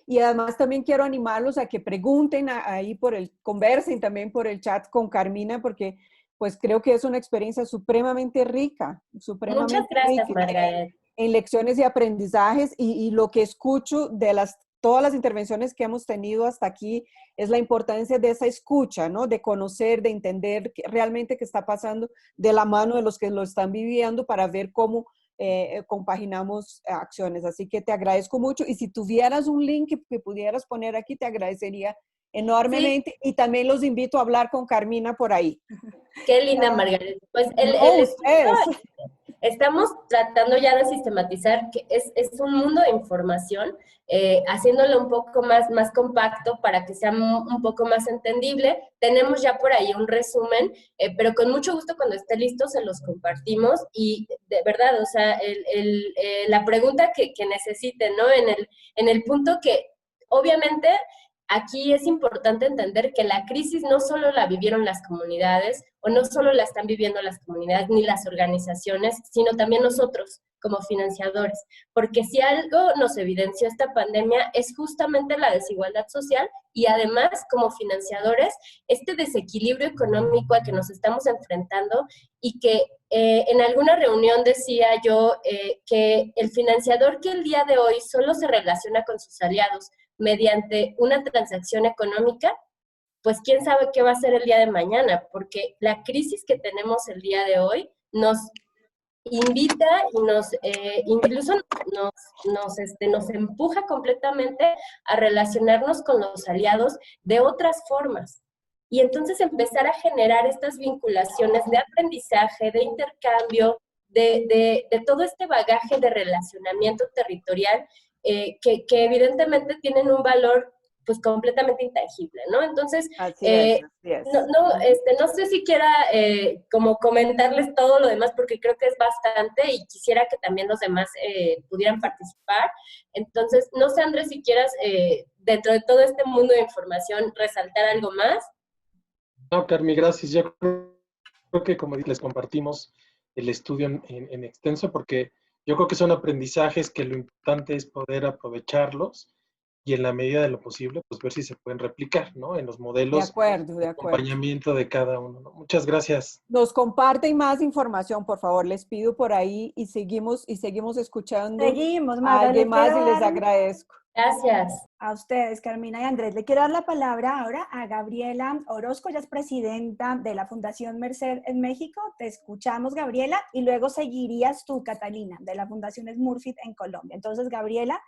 Y además también quiero animarlos a que pregunten ahí conversen también por el chat con Carmina, porque pues creo que es una experiencia supremamente rica, muchas gracias, Margaret. en lecciones y aprendizajes, y lo que escucho de todas las intervenciones que hemos tenido hasta aquí es la importancia de esa escucha, ¿no? De conocer, de entender realmente qué está pasando de la mano de los que lo están viviendo, para ver cómo compaginamos acciones. Así que te agradezco mucho y si tuvieras un link que pudieras poner aquí, te agradecería enormemente. Sí. Y también los invito a hablar con Carmina por ahí. Qué linda, Margaret. Pues estamos tratando ya de sistematizar que es un mundo de información, haciéndolo un poco más compacto para que sea un poco más entendible. Tenemos ya por ahí un resumen, pero con mucho gusto cuando esté listo se los compartimos y de verdad, o sea, la pregunta que necesiten, ¿no? En el punto que obviamente aquí es importante entender que la crisis no solo la vivieron las comunidades o no solo la están viviendo las comunidades ni las organizaciones, sino también nosotros como financiadores, porque si algo nos evidenció esta pandemia es justamente la desigualdad social y además como financiadores este desequilibrio económico al que nos estamos enfrentando y que en alguna reunión decía yo que el financiador que el día de hoy solo se relaciona con sus aliados mediante una transacción económica, pues quién sabe qué va a ser el día de mañana, porque la crisis que tenemos el día de hoy nos invita y incluso nos empuja completamente a relacionarnos con los aliados de otras formas. Y entonces empezar a generar estas vinculaciones de aprendizaje, de intercambio, de todo este bagaje de relacionamiento territorial que evidentemente tienen un valor pues completamente intangible, ¿no? Entonces, así es. No sé si quiera como comentarles todo lo demás porque creo que es bastante y quisiera que también los demás pudieran participar. Entonces, no sé, Andrés, si quieras, dentro de todo este mundo de información, resaltar algo más. No, Carmi, gracias. Yo creo que, como les compartimos el estudio en extenso, porque yo creo que son aprendizajes que lo importante es poder aprovecharlos y en la medida de lo posible, pues ver si se pueden replicar, ¿no? En los modelos de acompañamiento de cada uno, ¿no? Muchas gracias. Nos comparten más información, por favor, les pido por ahí y seguimos escuchando a alguien más y les agradezco. Gracias. A ustedes, Carmina y Andrés. Le quiero dar la palabra ahora a Gabriela Orozco, ella es presidenta de la Fundación Merced en México. Te escuchamos, Gabriela, y luego seguirías tú, Catalina, de la Fundación Smurfit en Colombia. Entonces, Gabriela,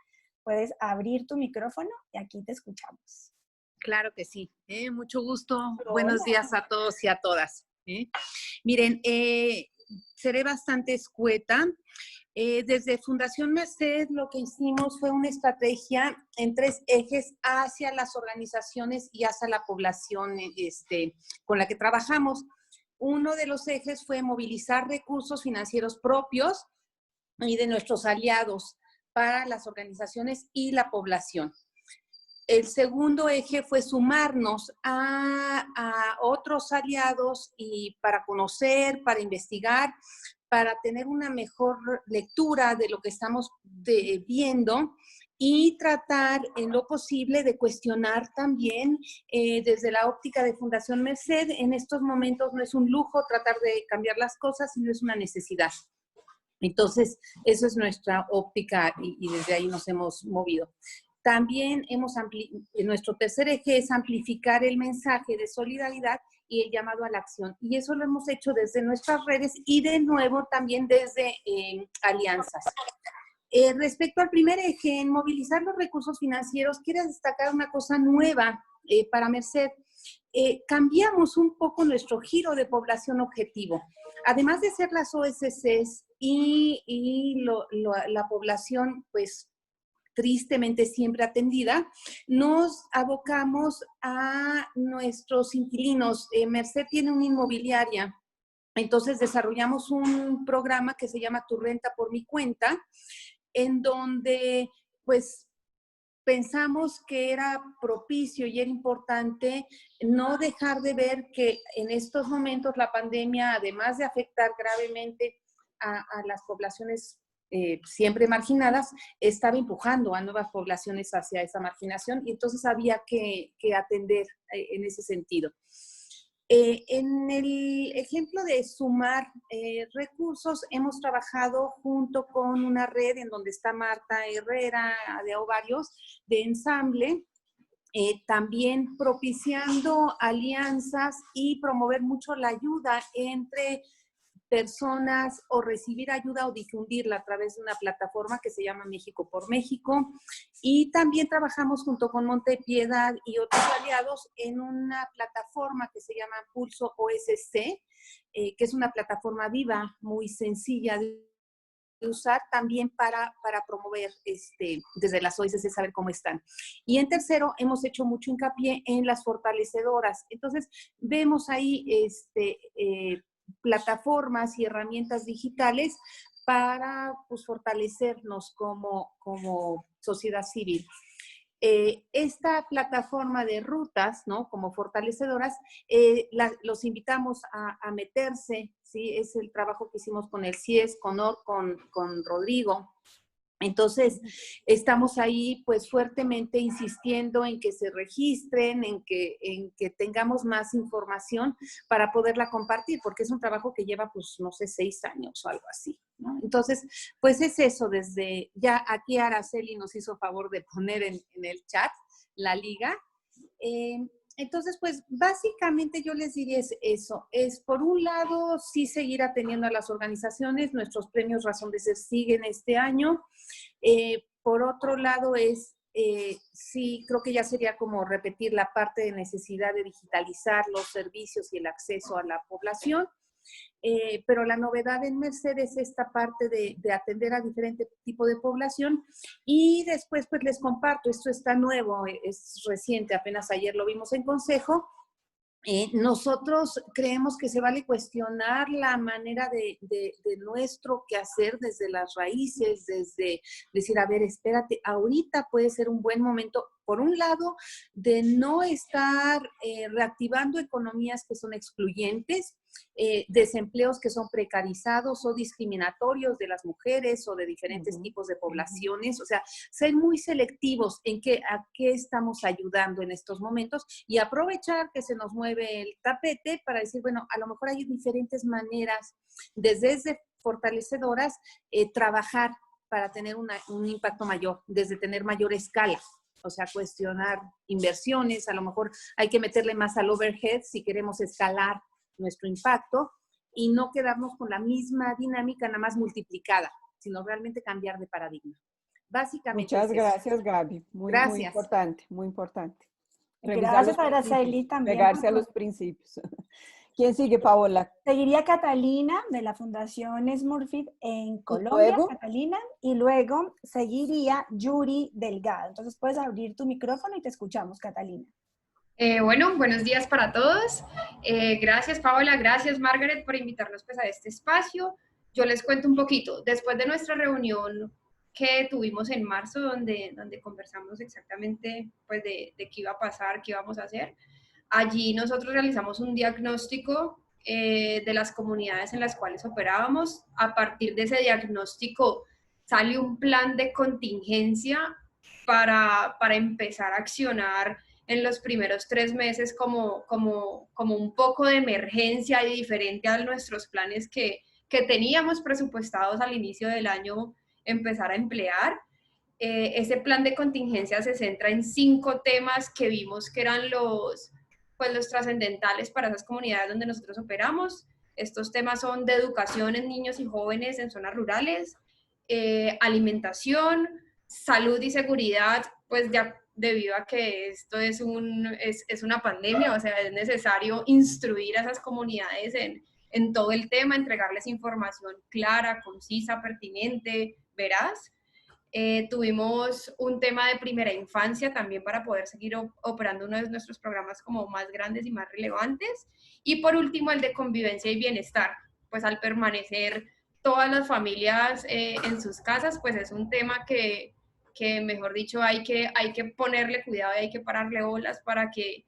puedes abrir tu micrófono y aquí te escuchamos. Claro que sí. Mucho gusto. Hola. Buenos días a todos y a todas. Miren, seré bastante escueta. Desde Fundación Merced lo que hicimos fue una estrategia en 3 ejes hacia las organizaciones y hacia la población con la que trabajamos. Uno de los ejes fue movilizar recursos financieros propios y de nuestros aliados para las organizaciones y la población. El segundo eje fue sumarnos a otros aliados y para conocer, para investigar, para tener una mejor lectura de lo que estamos viendo y tratar en lo posible de cuestionar también desde la óptica de Fundación Merced. En estos momentos no es un lujo tratar de cambiar las cosas, sino es una necesidad. Entonces, eso es nuestra óptica y desde ahí nos hemos movido. También nuestro tercer eje es amplificar el mensaje de solidaridad y el llamado a la acción. Y eso lo hemos hecho desde nuestras redes y de nuevo también desde alianzas. Respecto al primer eje, en movilizar los recursos financieros, quiero destacar una cosa nueva para Merced. Cambiamos un poco nuestro giro de población objetivo. Además de ser las OSCs y la población, pues, tristemente siempre atendida, nos abocamos a nuestros inquilinos. Merced tiene una inmobiliaria, entonces desarrollamos un programa que se llama Tu Renta por Mi Cuenta, en donde pues pensamos que era propicio y era importante no dejar de ver que en estos momentos la pandemia, además de afectar gravemente a las poblaciones siempre marginadas, estaba empujando a nuevas poblaciones hacia esa marginación y entonces había que atender en ese sentido. En el ejemplo de sumar recursos, hemos trabajado junto con una red en donde está Marta Herrera, de varios, de ensamble, también propiciando alianzas y promover mucho la ayuda entre personas o recibir ayuda o difundirla a través de una plataforma que se llama México por México. Y también trabajamos junto con Montepiedad y otros aliados en una plataforma que se llama Pulso OSC, que es una plataforma viva, muy sencilla de usar también para promover desde las OSC, saber cómo están. Y en tercero, hemos hecho mucho hincapié en las fortalecedoras. Entonces, vemos ahí plataformas y herramientas digitales para pues, fortalecernos como sociedad civil. Esta plataforma de rutas, ¿no? Como fortalecedoras, los invitamos a meterse, ¿sí? Es el trabajo que hicimos con el CIES, con Rodrigo. Entonces, estamos ahí pues fuertemente insistiendo en que se registren, en que tengamos más información para poderla compartir, porque es un trabajo que lleva pues, no sé, 6 años o algo así, ¿no? Entonces, pues es eso, desde ya aquí Araceli nos hizo favor de poner en el chat la liga. Entonces, pues básicamente yo les diría eso, es por un lado sí seguir atendiendo a las organizaciones, nuestros premios Razón de Ser siguen este año. Por otro lado sí, creo que ya sería como repetir la parte de necesidad de digitalizar los servicios y el acceso a la población. Pero la novedad en Merced es esta parte de atender a diferente tipo de población. Y después, pues les comparto, esto está nuevo, es reciente, apenas ayer lo vimos en consejo. Nosotros creemos que se vale cuestionar la manera de nuestro quehacer desde las raíces, desde decir, a ver, espérate, ahorita puede ser un buen momento, por un lado, de no estar reactivando economías que son excluyentes, desempleos que son precarizados o discriminatorios de las mujeres o de diferentes tipos de poblaciones, o sea, ser muy selectivos en a qué estamos ayudando en estos momentos y aprovechar que se nos mueve el tapete para decir, bueno, a lo mejor hay diferentes maneras desde fortalecedoras trabajar para tener un impacto mayor, desde tener mayor escala. O sea, cuestionar inversiones, a lo mejor hay que meterle más al overhead si queremos escalar nuestro impacto y no quedarnos con la misma dinámica nada más multiplicada, sino realmente cambiar de paradigma. Básicamente muchas gracias, Gaby. Muy importante, muy importante. Gracias, Araceli, también. Pegarse a los principios. ¿Quién sigue, Paola? Seguiría Catalina, de la Fundación Smurfit en Colombia, Catalina, y luego seguiría Yuri Delgado. Entonces puedes abrir tu micrófono y te escuchamos, Catalina. Bueno, buenos días para todos. Gracias, Paola, gracias, Margaret, por invitarnos pues, a este espacio. Yo les cuento un poquito. Después de nuestra reunión que tuvimos en marzo, donde conversamos exactamente pues, de qué iba a pasar, qué íbamos a hacer, allí nosotros realizamos un diagnóstico de las comunidades en las cuales operábamos. A partir de ese diagnóstico sale un plan de contingencia para empezar a accionar en los primeros 3 meses como un poco de emergencia y diferente a nuestros planes que teníamos presupuestados al inicio del año empezar a emplear. Ese plan de contingencia se centra en 5 temas que vimos que eran los trascendentales para esas comunidades donde nosotros operamos. Estos temas son de educación en niños y jóvenes en zonas rurales, alimentación, salud y seguridad, pues ya debido a que esto es una pandemia, o sea, es necesario instruir a esas comunidades en todo el tema, entregarles información clara, concisa, pertinente, veraz. Tuvimos un tema de primera infancia también para poder seguir operando uno de nuestros programas como más grandes y más relevantes. Y por último, el de convivencia y bienestar. Pues al permanecer todas las familias en sus casas, pues es un tema que mejor dicho, hay que ponerle cuidado y hay que pararle bolas para que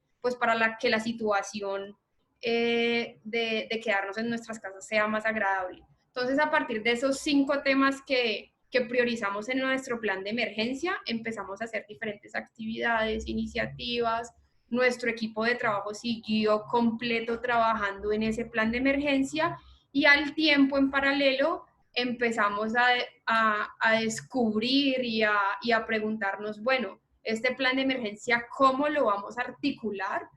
la situación de quedarnos en nuestras casas sea más agradable. Entonces, a partir de esos 5 temas que priorizamos en nuestro plan de emergencia, empezamos a hacer diferentes actividades, iniciativas. Nuestro equipo de trabajo siguió completo trabajando en ese plan de emergencia y al tiempo, en paralelo, empezamos a descubrir y a preguntarnos, bueno, este plan de emergencia, ¿cómo lo vamos a articular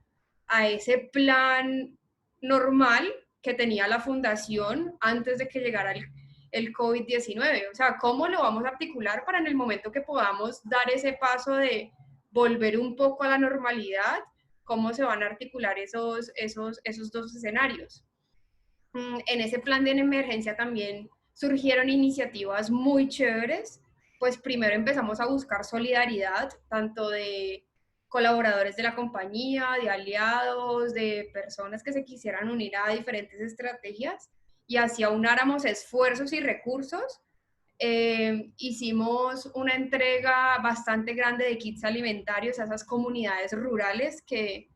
a ese plan normal que tenía la fundación antes de que llegara el COVID-19. O sea, ¿cómo lo vamos a articular para en el momento que podamos dar ese paso de volver un poco a la normalidad? ¿Cómo se van a articular esos dos escenarios? En ese plan de emergencia también surgieron iniciativas muy chéveres. Pues primero empezamos a buscar solidaridad, tanto de colaboradores de la compañía, de aliados, de personas que se quisieran unir a diferentes estrategias, y así aunáramos esfuerzos y recursos. Hicimos una entrega bastante grande de kits alimentarios a esas comunidades rurales que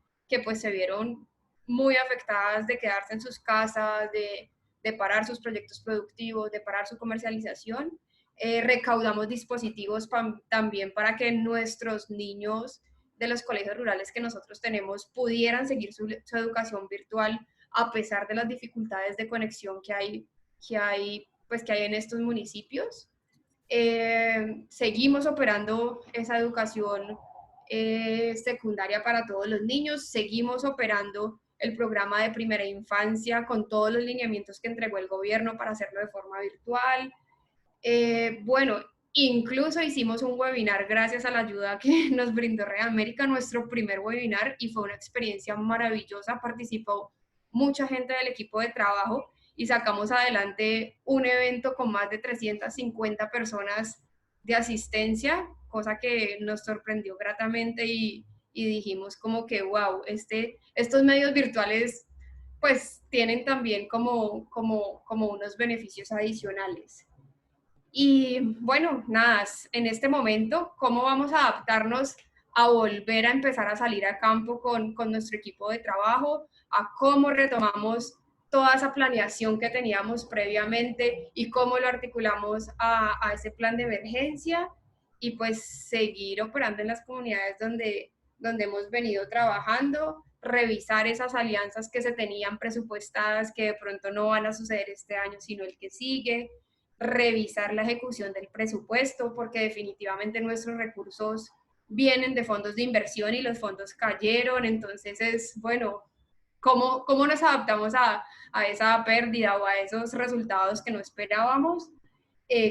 pues se vieron muy afectadas de quedarse en sus casas, de parar sus proyectos productivos, de parar su comercialización. Recaudamos dispositivos también para que nuestros niños de los colegios rurales que nosotros tenemos pudieran seguir su educación virtual a pesar de las dificultades de conexión que hay en estos municipios. Seguimos operando esa educación secundaria para todos los niños, seguimos operando el programa de primera infancia con todos los lineamientos que entregó el gobierno para hacerlo de forma virtual. Bueno, incluso hicimos un webinar gracias a la ayuda que nos brindó Red América, nuestro primer webinar, y fue una experiencia maravillosa. Participó mucha gente del equipo de trabajo y sacamos adelante un evento con más de 350 personas de asistencia, cosa que nos sorprendió gratamente y dijimos como que wow, estos medios virtuales pues tienen también como unos beneficios adicionales. Y bueno, nada, en este momento, ¿cómo vamos a adaptarnos a volver a empezar a salir a campo con nuestro equipo de trabajo? A cómo retomamos toda esa planeación que teníamos previamente y cómo lo articulamos a ese plan de emergencia, y pues seguir operando en las comunidades donde hemos venido trabajando, revisar esas alianzas que se tenían presupuestadas que de pronto no van a suceder este año, sino el que sigue, revisar la ejecución del presupuesto, porque definitivamente nuestros recursos vienen de fondos de inversión y los fondos cayeron. Entonces es, bueno, ¿cómo nos adaptamos a esa pérdida o a esos resultados que no esperábamos?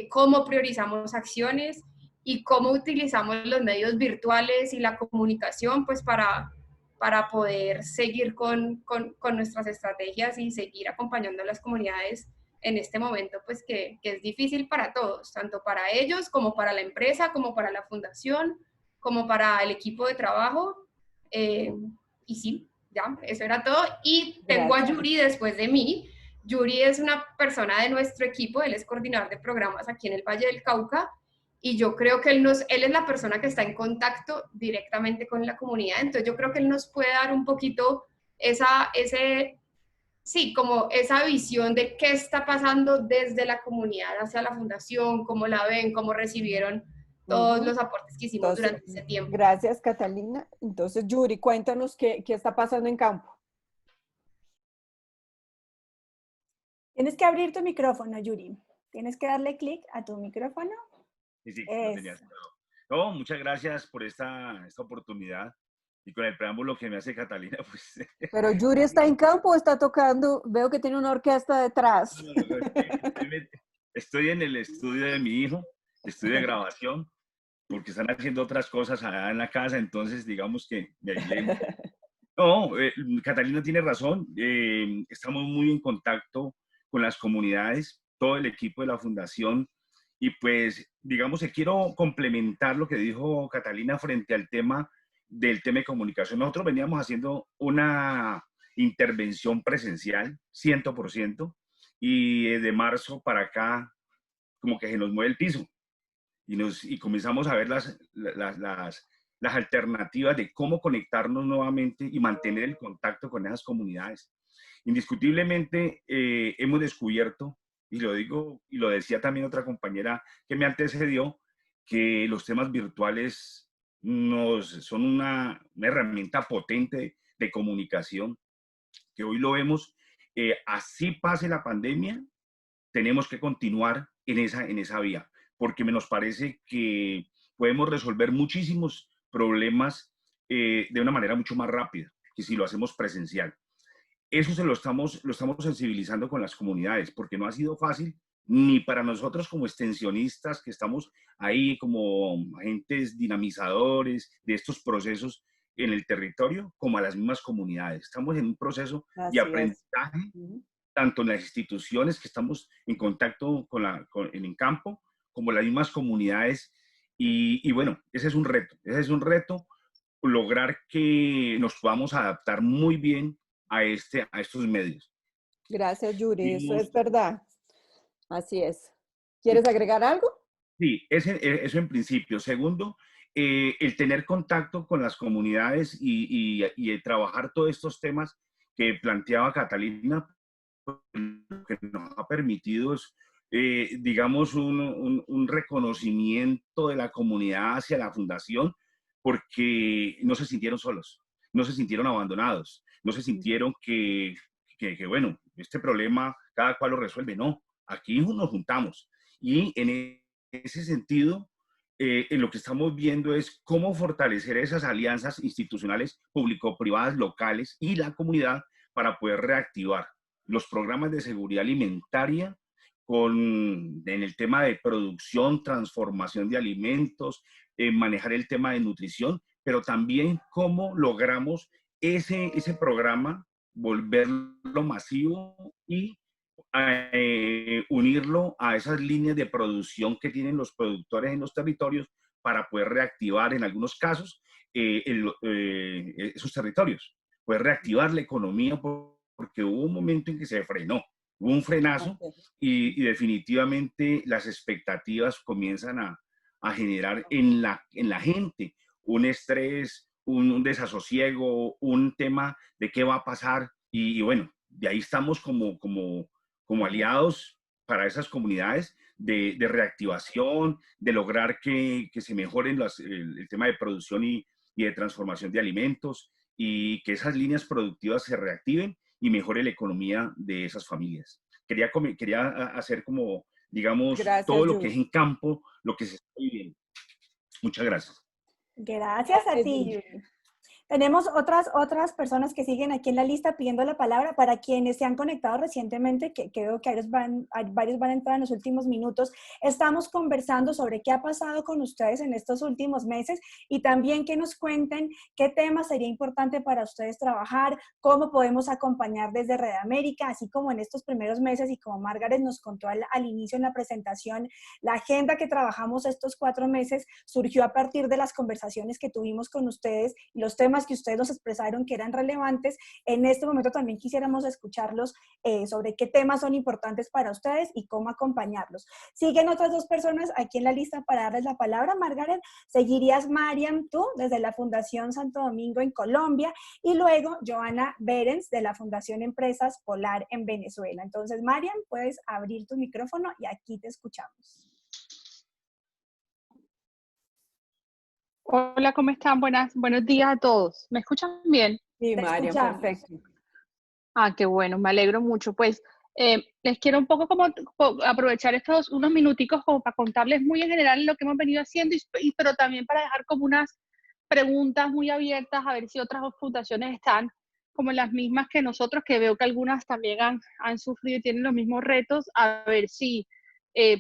¿Cómo priorizamos acciones? Y cómo utilizamos los medios virtuales y la comunicación pues para poder seguir con nuestras estrategias y seguir acompañando a las comunidades en este momento pues que es difícil para todos, tanto para ellos como para la empresa, como para la fundación, como para el equipo de trabajo. Y sí, ya, eso era todo. Y tengo a Yuri después de mí. Yuri es una persona de nuestro equipo, él es coordinador de programas aquí en el Valle del Cauca, y yo creo que él es la persona que está en contacto directamente con la comunidad. Entonces yo creo que él nos puede dar un poquito esa visión de qué está pasando desde la comunidad hacia la fundación, cómo la ven, cómo recibieron todos los aportes que hicimos durante ese tiempo. Gracias, Catalina. Entonces, Yuri, cuéntanos qué está pasando en campo. Tienes que abrir tu micrófono, Yuri. Tienes que darle clic a tu micrófono. Sí, lo tenía cerrado. No, muchas gracias por esta oportunidad. Y con el preámbulo que me hace Catalina, pues... Pero Yuri está en campo o está tocando, veo que tiene una orquesta detrás. Estoy en el estudio de mi hijo, estudio de grabación, porque están haciendo otras cosas allá en la casa, entonces digamos que me aislé. No, Catalina tiene razón, estamos muy en contacto con las comunidades, todo el equipo de la fundación, y pues digamos que quiero complementar lo que dijo Catalina frente al tema de comunicación. Nosotros veníamos haciendo una intervención presencial, 100%, y desde marzo para acá como que se nos mueve el piso y comenzamos a ver las alternativas de cómo conectarnos nuevamente y mantener el contacto con esas comunidades. Indiscutiblemente hemos descubierto, y lo digo y lo decía también otra compañera que me antecedió, que los temas virtuales son una herramienta potente de comunicación, que hoy lo vemos. Así pase la pandemia, tenemos que continuar en esa vía, porque nos parece que podemos resolver muchísimos problemas de una manera mucho más rápida que si lo hacemos presencial. eso lo estamos sensibilizando con las comunidades, porque no ha sido fácil ni para nosotros como extensionistas que estamos ahí como agentes dinamizadores de estos procesos en el territorio, como a las mismas comunidades. Estamos en un proceso de aprendizaje, tanto en las instituciones que estamos en contacto en el campo, como las mismas comunidades. Y bueno, ese es un reto, lograr que nos podamos adaptar muy bien a estos medios. Gracias, Yuri, eso es verdad. Así es. ¿Quieres agregar algo? Sí, eso en principio. Segundo, el tener contacto con las comunidades y trabajar todos estos temas que planteaba Catalina, lo que nos ha permitido es, digamos, un reconocimiento de la comunidad hacia la fundación, porque no se sintieron solos, no se sintieron abandonados, no se sintieron que bueno, este problema cada cual lo resuelve. No, aquí nos juntamos. Y en ese sentido, en lo que estamos viendo es cómo fortalecer esas alianzas institucionales público-privadas locales y la comunidad para poder reactivar los programas de seguridad alimentaria en el tema de producción, transformación de alimentos, manejar el tema de nutrición, pero también cómo logramos ese programa volverlo masivo y unirlo a esas líneas de producción que tienen los productores en los territorios para poder reactivar en algunos casos esos territorios, poder reactivar la economía porque hubo un momento en que se frenó, hubo un frenazo y definitivamente las expectativas comienzan a generar en la gente un estrés, un desasosiego, un tema de qué va a pasar y bueno, de ahí estamos como aliados para esas comunidades de reactivación, de lograr que se mejoren el tema de producción y de transformación de alimentos y que esas líneas productivas se reactiven y mejore la economía de esas familias. Quería hacer como, digamos, Gracias, todo lo Yuri. que es en campo, lo que se está viviendo. Muchas gracias. Gracias a ti, Yuri. Tenemos otras personas que siguen aquí en la lista pidiendo la palabra. Para quienes se han conectado recientemente, que veo que varios van a entrar en los últimos minutos, estamos conversando sobre qué ha pasado con ustedes en estos últimos meses y también que nos cuenten qué tema sería importante para ustedes trabajar, cómo podemos acompañar desde Red América, así como en estos primeros meses y como Margaret nos contó al inicio en la presentación, la agenda que trabajamos estos 4 meses surgió a partir de las conversaciones que tuvimos con ustedes y los temas que ustedes nos expresaron que eran relevantes. En este momento también quisiéramos escucharlos sobre qué temas son importantes para ustedes y cómo acompañarlos. Siguen otras 2 personas aquí en la lista para darles la palabra. Margaret, seguirías Mariam, tú, desde la Fundación Santo Domingo en Colombia, y luego Joana Berens, de la Fundación Empresas Polar en Venezuela. Entonces, Mariam, puedes abrir tu micrófono y aquí te escuchamos. Hola, ¿cómo están? Buenos días a todos. ¿Me escuchan bien? Sí, Mariam, perfecto. Qué bueno, me alegro mucho. Pues les quiero un poco como aprovechar unos minuticos como para contarles muy en general lo que hemos venido haciendo, pero también para dejar como unas preguntas muy abiertas a ver si otras fundaciones están como las mismas que nosotros, que veo que algunas también han sufrido y tienen los mismos retos, a ver si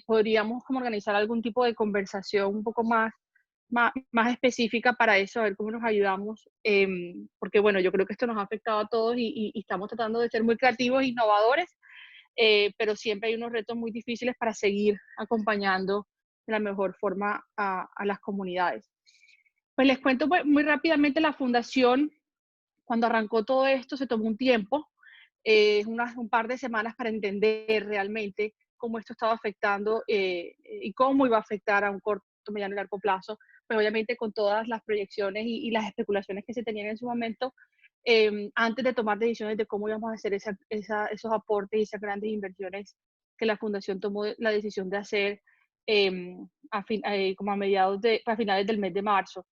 podríamos como organizar algún tipo de conversación un poco más específica para eso, a ver cómo nos ayudamos, porque bueno, yo creo que esto nos ha afectado a todos y estamos tratando de ser muy creativos e innovadores, pero siempre hay unos retos muy difíciles para seguir acompañando de la mejor forma a las comunidades. Pues les cuento muy rápidamente. La fundación, cuando arrancó todo esto, se tomó un tiempo, un par de semanas para entender realmente cómo esto estaba afectando y cómo iba a afectar a un corto, mediano y largo plazo, pues obviamente con todas las proyecciones y las especulaciones que se tenían en su momento, antes de tomar decisiones de cómo íbamos a hacer esos aportes y esas grandes inversiones que la fundación tomó la decisión de hacer como a finales del mes de marzo.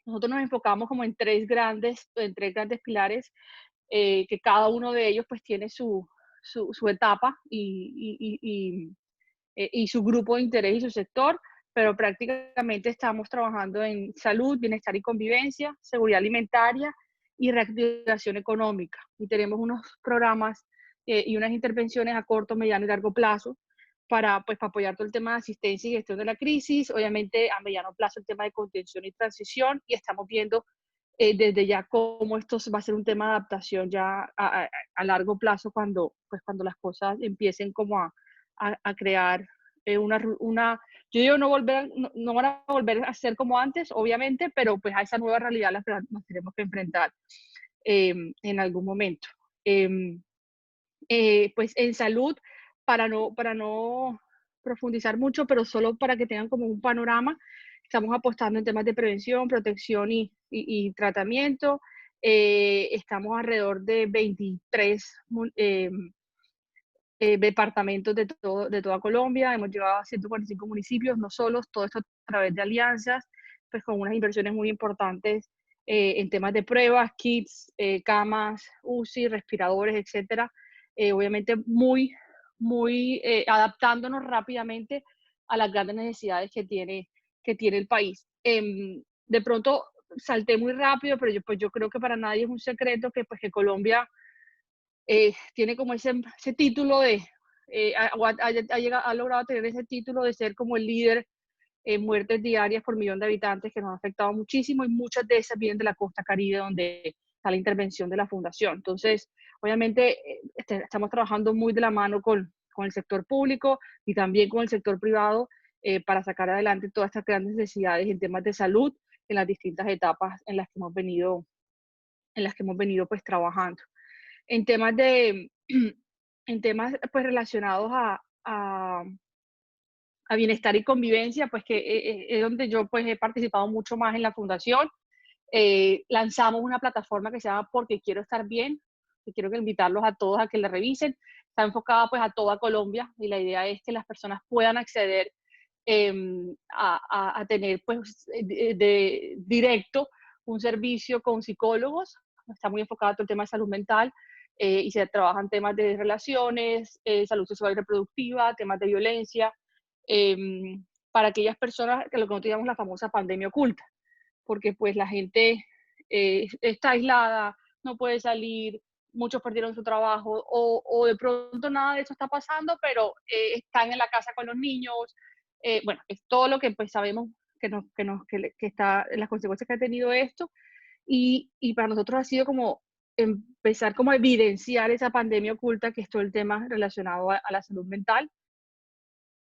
Nosotros nos enfocamos como en tres grandes pilares, que cada uno de ellos pues tiene su etapa y su grupo de interés y su sector, pero prácticamente estamos trabajando en salud, bienestar y convivencia, seguridad alimentaria y reactivación económica. Y tenemos unos programas y unas intervenciones a corto, mediano y largo plazo para apoyar todo el tema de asistencia y gestión de la crisis, obviamente a mediano plazo el tema de contención y transición, y estamos viendo desde ya cómo esto va a ser un tema de adaptación ya a largo plazo cuando las cosas empiecen como a crear yo digo no van a volver a ser como antes, obviamente, pero pues a esa nueva realidad nos tenemos que enfrentar en algún momento. Pues en salud, para no profundizar mucho, pero solo para que tengan como un panorama, estamos apostando en temas de prevención, protección y tratamiento. Estamos alrededor de 23 departamentos de toda Colombia. Hemos llegado a 145 municipios, no solos, todo esto a través de alianzas, pues con unas inversiones muy importantes en temas de pruebas, kits, camas, UCI, respiradores, etcétera. Obviamente muy adaptándonos rápidamente a las grandes necesidades que tiene el país. De pronto salté muy rápido, pero yo creo que para nadie es un secreto que Colombia tiene como ese título de, ha logrado tener ese título de ser como el líder en muertes diarias por millón de habitantes, que nos ha afectado muchísimo, y muchas de esas vienen de la costa Caribe, donde está la intervención de la fundación. Entonces, obviamente, estamos trabajando muy de la mano con el sector público y también con el sector privado para sacar adelante todas estas grandes necesidades en temas de salud en las distintas etapas en las que hemos venido pues trabajando. En temas pues relacionados a bienestar y convivencia, pues que es donde yo pues he participado mucho más en la fundación. Lanzamos una plataforma que se llama Porque Quiero Estar Bien, que quiero invitarlos a todos a que la revisen. Está enfocada pues a toda Colombia, y la idea es que las personas puedan acceder a tener pues de directo un servicio con psicólogos. Está muy enfocado en todo el tema de salud mental, y se trabajan temas de relaciones, salud sexual y reproductiva, temas de violencia, para aquellas personas que lo que nosotros llamamos la famosa pandemia oculta, porque pues la gente está aislada, no puede salir, muchos perdieron su trabajo, o de pronto nada de eso está pasando, pero están en la casa con los niños. Bueno, es todo lo que pues sabemos que está, las consecuencias que ha tenido esto, y para nosotros ha sido como empezar como a evidenciar esa pandemia oculta, que es todo el tema relacionado a la salud mental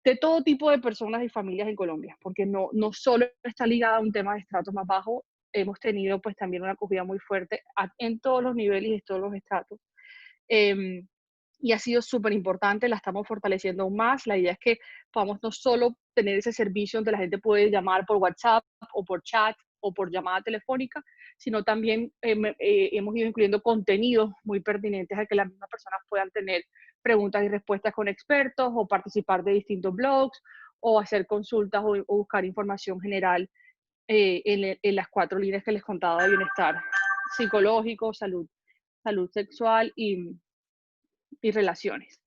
de todo tipo de personas y familias en Colombia, porque no solo está ligada a un tema de estratos más bajos, hemos tenido pues también una acogida muy fuerte en todos los niveles y en todos los estratos. Y ha sido súper importante, la estamos fortaleciendo aún más. La idea es que podamos no solo tener ese servicio donde la gente puede llamar por WhatsApp o por chat o por llamada telefónica, sino también hemos ido incluyendo contenidos muy pertinentes a que las mismas personas puedan tener preguntas y respuestas con expertos, o participar de distintos blogs, o hacer consultas o buscar información general en las 4 líneas que les contaba de bienestar psicológico, salud sexual y relaciones.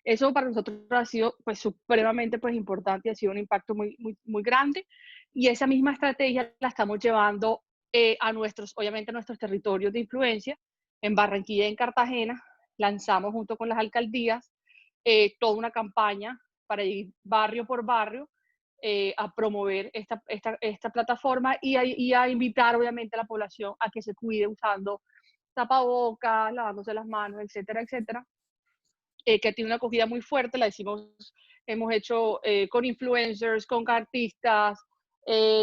Eso para nosotros ha sido pues supremamente pues importante, y ha sido un impacto muy grande, y esa misma estrategia la estamos llevando obviamente a nuestros territorios de influencia. En Barranquilla y en Cartagena lanzamos junto con las alcaldías toda una campaña para ir barrio por barrio a promover esta plataforma y a invitar obviamente a la población a que se cuide usando tapabocas, lavándose las manos, etcétera, etcétera. Que tiene una acogida muy fuerte, hemos hecho con influencers, con artistas,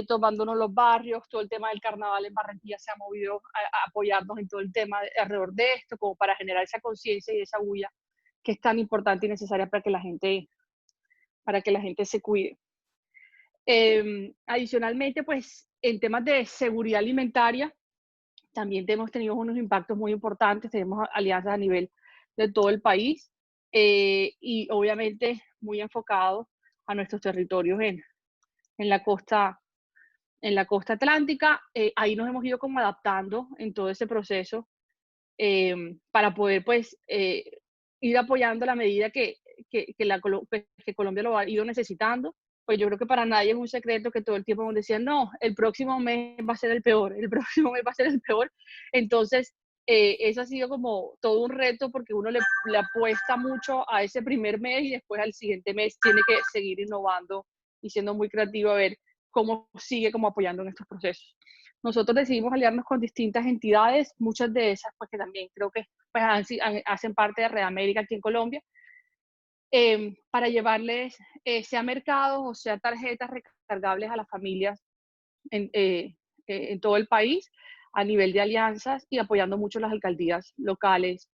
tomándonos los barrios. Todo el tema del carnaval en Barranquilla se ha movido a apoyarnos en todo el tema alrededor de esto, como para generar esa conciencia y esa bulla que es tan importante y necesaria para que la gente se cuide. Adicionalmente, pues en temas de seguridad alimentaria, también hemos tenido unos impactos muy importantes. Tenemos alianzas a nivel de todo el país, y obviamente muy enfocado a nuestros territorios en la costa atlántica. Ahí nos hemos ido como adaptando en todo ese proceso para poder pues ir apoyando a la medida que Colombia lo ha ido necesitando. pues yo creo que para nadie es un secreto que todo el tiempo nos decían, no, el próximo mes va a ser el peor, el próximo mes va a ser el peor. Entonces, eso ha sido como todo un reto porque uno le apuesta mucho a ese primer mes y después al siguiente mes tiene que seguir innovando y siendo muy creativo a ver cómo sigue como apoyando en estos procesos. Nosotros decidimos aliarnos con distintas entidades, muchas de esas pues que también creo que pues, hacen parte de Red América aquí en Colombia, para llevarles, sea mercados o sea tarjetas recargables a las familias en todo el país a nivel de alianzas y apoyando mucho las alcaldías locales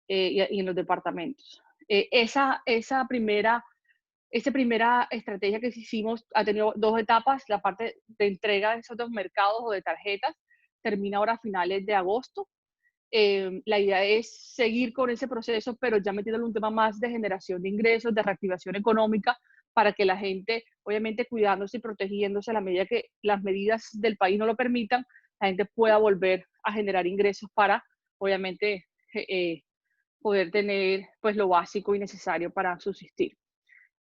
y en los departamentos. Esa primera estrategia que hicimos ha tenido 2 etapas. La parte de entrega de esos 2 mercados o de tarjetas termina ahora a finales de agosto. La idea es seguir con ese proceso, pero ya metiéndole un tema más de generación de ingresos, de reactivación económica, para que la gente, obviamente cuidándose y protegiéndose a la medida que las medidas del país no lo permitan, la gente pueda volver a generar ingresos para, obviamente, poder tener pues lo básico y necesario para subsistir.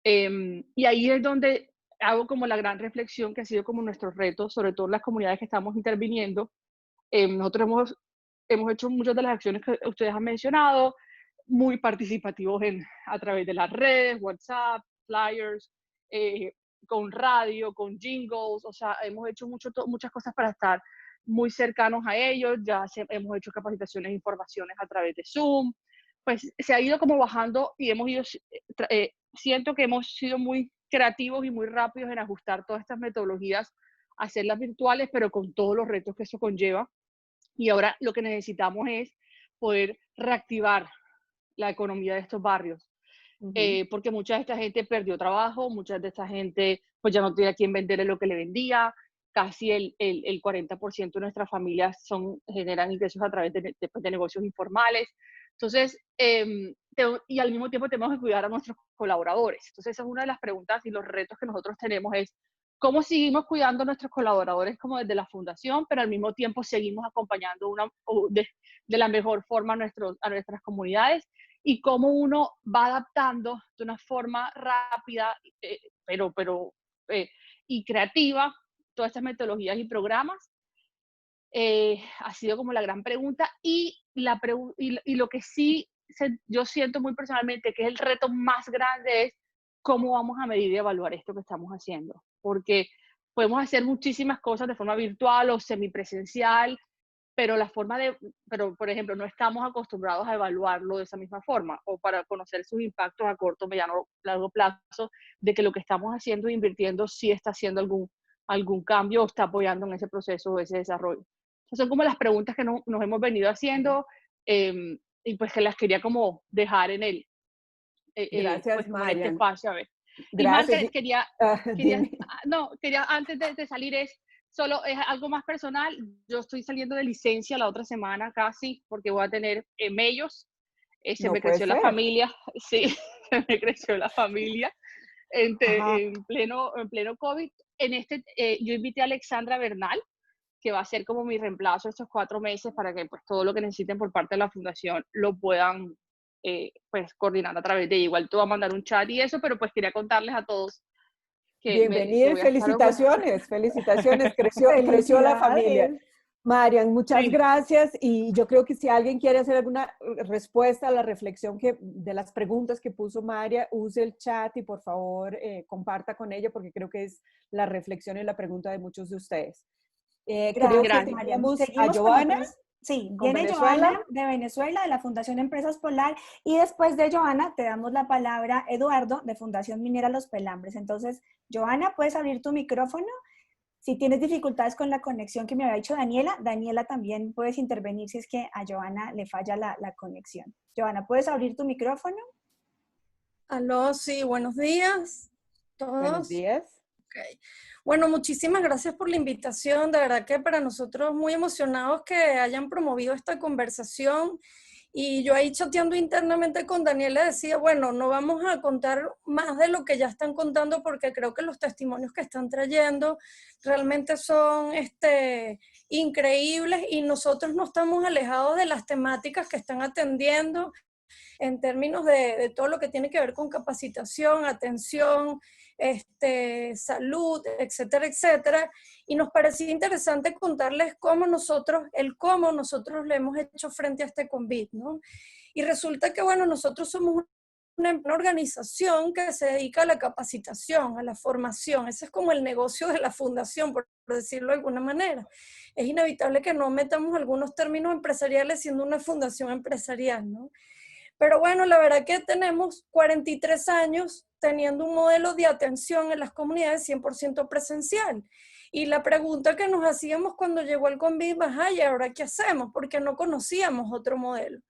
Y ahí es donde hago como la gran reflexión que ha sido como nuestros retos, sobre todo en las comunidades que estamos interviniendo. Nosotros hemos hecho muchas de las acciones que ustedes han mencionado, muy participativos a través de las redes, WhatsApp, flyers, con radio, con jingles, o sea, hemos hecho muchas cosas para estar muy cercanos a ellos, hemos hecho capacitaciones e informaciones a través de Zoom, pues se ha ido como bajando y hemos ido, siento que hemos sido muy creativos y muy rápidos en ajustar todas estas metodologías, hacerlas virtuales, pero con todos los retos que eso conlleva. Y ahora lo que necesitamos es poder reactivar la economía de estos barrios, porque mucha de esta gente perdió trabajo, mucha de esta gente pues ya no tiene a quién venderle lo que le vendía, casi el 40% de nuestras familias generan ingresos a través de negocios informales. Entonces, y al mismo tiempo tenemos que cuidar a nuestros colaboradores. Entonces, esa es una de las preguntas y los retos que nosotros tenemos es, ¿cómo seguimos cuidando a nuestros colaboradores como desde la fundación, pero al mismo tiempo seguimos acompañando de la mejor forma a nuestras comunidades? Y cómo uno va adaptando de una forma rápida y creativa todas estas metodologías y programas. Ha sido como la gran pregunta. Y lo que sí yo siento muy personalmente que es el reto más grande es cómo vamos a medir y evaluar esto que estamos haciendo. Porque podemos hacer muchísimas cosas de forma virtual o semipresencial, pero por ejemplo, no estamos acostumbrados a evaluarlo de esa misma forma o para conocer sus impactos a corto, mediano, largo plazo, de que lo que estamos haciendo e invirtiendo sí está haciendo algún cambio o está apoyando en ese proceso o ese desarrollo. Entonces, son como las preguntas que nos hemos venido haciendo y pues que las quería como dejar en Gracias, pues, Marian. en este espacio, a ver. Gracias. Y Marta, quería antes de salir solo es algo más personal. Yo estoy saliendo de licencia la otra semana casi porque voy a tener mellos. Se me creció la familia. Sí, se me creció la familia en pleno COVID. Yo invité a Alexandra Bernal, que va a ser como mi reemplazo estos 4 meses para que pues todo lo que necesiten por parte de la fundación lo puedan pues coordinar a través de ella. Igual te voy a mandar un chat y eso, pero pues quería contarles a todos bienvenida y felicitaciones, creció la familia. Marian, muchas gracias y yo creo que si alguien quiere hacer alguna respuesta a la reflexión de las preguntas que puso María, use el chat y por favor comparta con ella porque creo que es la reflexión y la pregunta de muchos de ustedes. Creo que tenemos a Joana. Sí, viene Joana de Venezuela, de la Fundación Empresas Polar, y después de Joana te damos la palabra Eduardo de Fundación Minera Los Pelambres. Entonces, Joana, ¿puedes abrir tu micrófono? Si tienes dificultades con la conexión que me había dicho Daniela también puedes intervenir si es que a Joana le falla la conexión. Joana, ¿puedes abrir tu micrófono? Aló, sí, buenos días todos. Buenos días. Okay. Bueno, muchísimas gracias por la invitación. De verdad que para nosotros muy emocionados que hayan promovido esta conversación. Y yo ahí chateando internamente con Daniela decía, bueno, no vamos a contar más de lo que ya están contando porque creo que los testimonios que están trayendo realmente son increíbles y nosotros no estamos alejados de las temáticas que están atendiendo en términos de todo lo que tiene que ver con capacitación, atención, salud, etcétera, etcétera. Y nos parecía interesante contarles cómo nosotros le hemos hecho frente a este COVID, ¿no? Y resulta que, bueno, nosotros somos una organización que se dedica a la capacitación, a la formación. Ese es como el negocio de la fundación, por decirlo de alguna manera. Es inevitable que no metamos algunos términos empresariales siendo una fundación empresarial, ¿no? Pero bueno, la verdad que tenemos 43 años teniendo un modelo de atención en las comunidades 100% presencial. Y la pregunta que nos hacíamos cuando llegó el COVID, ¿y ahora qué hacemos? Porque no conocíamos otro modelo.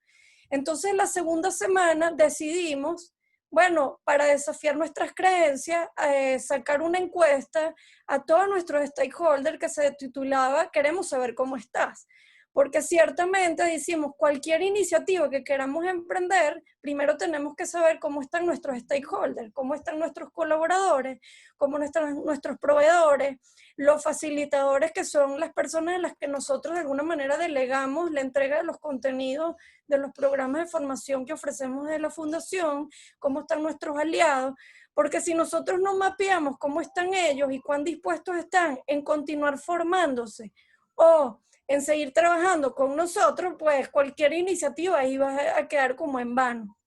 Entonces, la segunda semana decidimos, bueno, para desafiar nuestras creencias, sacar una encuesta a todos nuestros stakeholders que se titulaba "Queremos saber cómo estás". Porque ciertamente decimos, cualquier iniciativa que queramos emprender, primero tenemos que saber cómo están nuestros stakeholders, cómo están nuestros colaboradores, cómo están nuestros proveedores, los facilitadores, que son las personas en las que nosotros de alguna manera delegamos la entrega de los contenidos de los programas de formación que ofrecemos de la fundación, cómo están nuestros aliados. Porque si nosotros no mapeamos cómo están ellos y cuán dispuestos están en continuar formándose o en seguir trabajando con nosotros, pues cualquier iniciativa iba a quedar como en vano.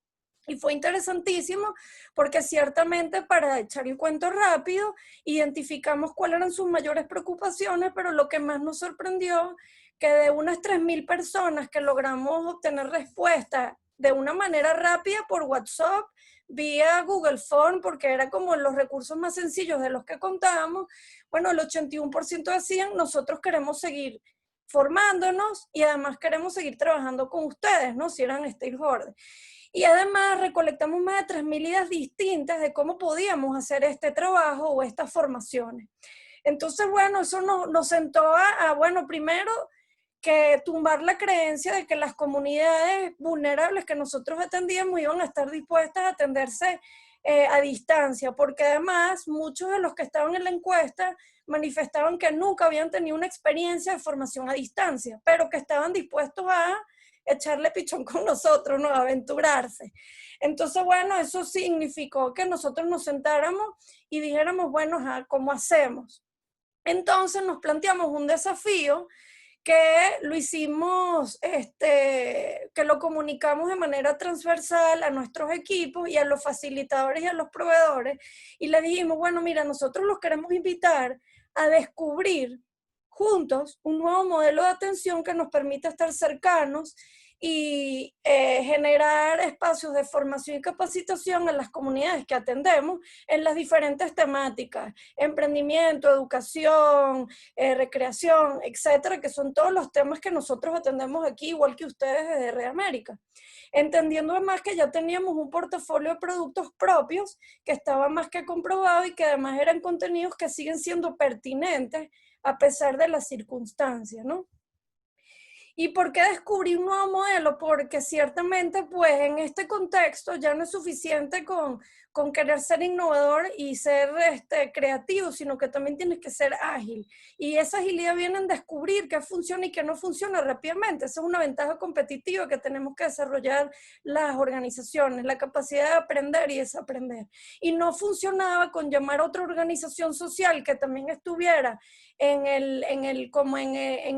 Y fue interesantísimo porque ciertamente, para echar el cuento rápido, identificamos cuáles eran sus mayores preocupaciones, pero lo que más nos sorprendió, que de unas 3.000 personas que logramos obtener respuesta de una manera rápida por WhatsApp, vía Google Form, porque era como los recursos más sencillos de los que contábamos, bueno, el 81% decían, nosotros queremos seguir formándonos y además queremos seguir trabajando con ustedes, ¿no? Si eran stakeholders. Y además recolectamos más de 3.000 ideas distintas de cómo podíamos hacer este trabajo o estas formaciones. Entonces, bueno, eso nos sentó bueno, primero que tumbar la creencia de que las comunidades vulnerables que nosotros atendíamos iban a estar dispuestas a atenderse a distancia, porque además muchos de los que estaban en la encuesta manifestaban que nunca habían tenido una experiencia de formación a distancia, pero que estaban dispuestos a echarle pichón con nosotros, ¿no? A aventurarse. Entonces, bueno, eso significó que nosotros nos sentáramos y dijéramos, bueno, ¿cómo hacemos? Entonces nos planteamos un desafío que lo hicimos, que lo comunicamos de manera transversal a nuestros equipos y a los facilitadores y a los proveedores, y les dijimos, bueno, mira, nosotros los queremos invitar a descubrir juntos un nuevo modelo de atención que nos permita estar cercanos y generar espacios de formación y capacitación en las comunidades que atendemos en las diferentes temáticas, emprendimiento, educación, recreación, etcétera, que son todos los temas que nosotros atendemos aquí, igual que ustedes desde Red América. Entendiendo además que ya teníamos un portafolio de productos propios que estaba más que comprobado y que además eran contenidos que siguen siendo pertinentes a pesar de las circunstancias, ¿no? ¿Y por qué descubrí un nuevo modelo? Porque ciertamente, pues, en este contexto ya no es suficiente con querer ser innovador y ser creativo, sino que también tienes que ser ágil. Y esa agilidad viene en descubrir qué funciona y qué no funciona rápidamente. Esa es una ventaja competitiva que tenemos que desarrollar las organizaciones, la capacidad de aprender y desaprender. Y no funcionaba con llamar a otra organización social que también estuviera en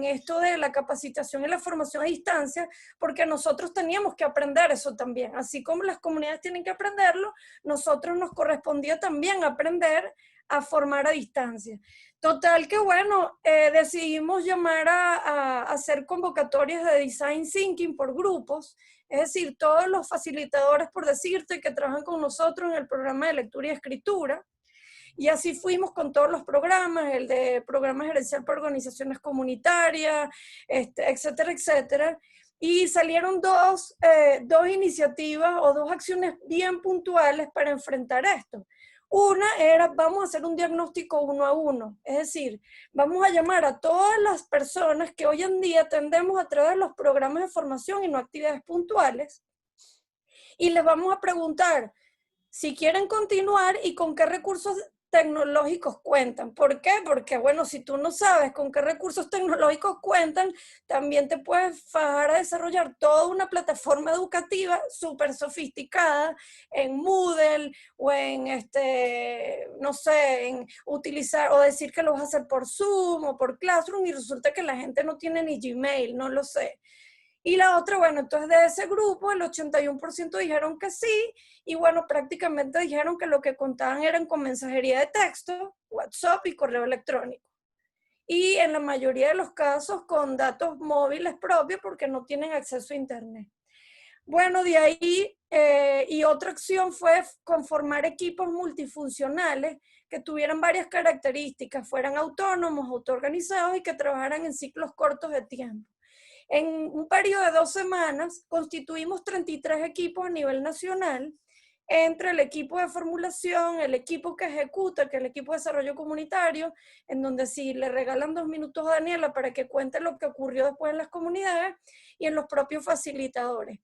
esto de la capacitación y la formación a distancia, porque nosotros teníamos que aprender eso también. Así como las comunidades tienen que aprenderlo, nosotros nos correspondía también aprender a formar a distancia. Total que bueno, decidimos llamar a hacer convocatorias de design thinking por grupos, es decir, todos los facilitadores, por decirte, que trabajan con nosotros en el programa de lectura y escritura. Y así fuimos con todos los programas, el de programa gerencial para organizaciones comunitarias, etcétera, etcétera. Y salieron dos iniciativas o dos acciones bien puntuales para enfrentar esto. Una era, vamos a hacer un diagnóstico 1 a 1, es decir, vamos a llamar a todas las personas que hoy en día atendemos a través de los programas de formación y no actividades puntuales, y les vamos a preguntar si quieren continuar y con qué recursos tecnológicos cuentan. ¿Por qué? Porque, bueno, si tú no sabes con qué recursos tecnológicos cuentan, también te puedes fajar a desarrollar toda una plataforma educativa súper sofisticada en Moodle o en, no sé, en utilizar o decir que lo vas a hacer por Zoom o por Classroom y resulta que la gente no tiene ni Gmail, no lo sé. Y la otra, bueno, entonces de ese grupo el 81% dijeron que sí, y bueno, prácticamente dijeron que lo que contaban eran con mensajería de texto, WhatsApp y correo electrónico. Y en la mayoría de los casos con datos móviles propios porque no tienen acceso a internet. Bueno, de ahí, y otra acción fue conformar equipos multifuncionales que tuvieran varias características, fueran autónomos, autoorganizados y que trabajaran en ciclos cortos de tiempo. En un periodo de 2 semanas constituimos 33 equipos a nivel nacional, entre el equipo de formulación, el equipo que ejecuta, que es el equipo de desarrollo comunitario, en donde sí le regalan 2 minutos a Daniela para que cuente lo que ocurrió después en las comunidades, y en los propios facilitadores.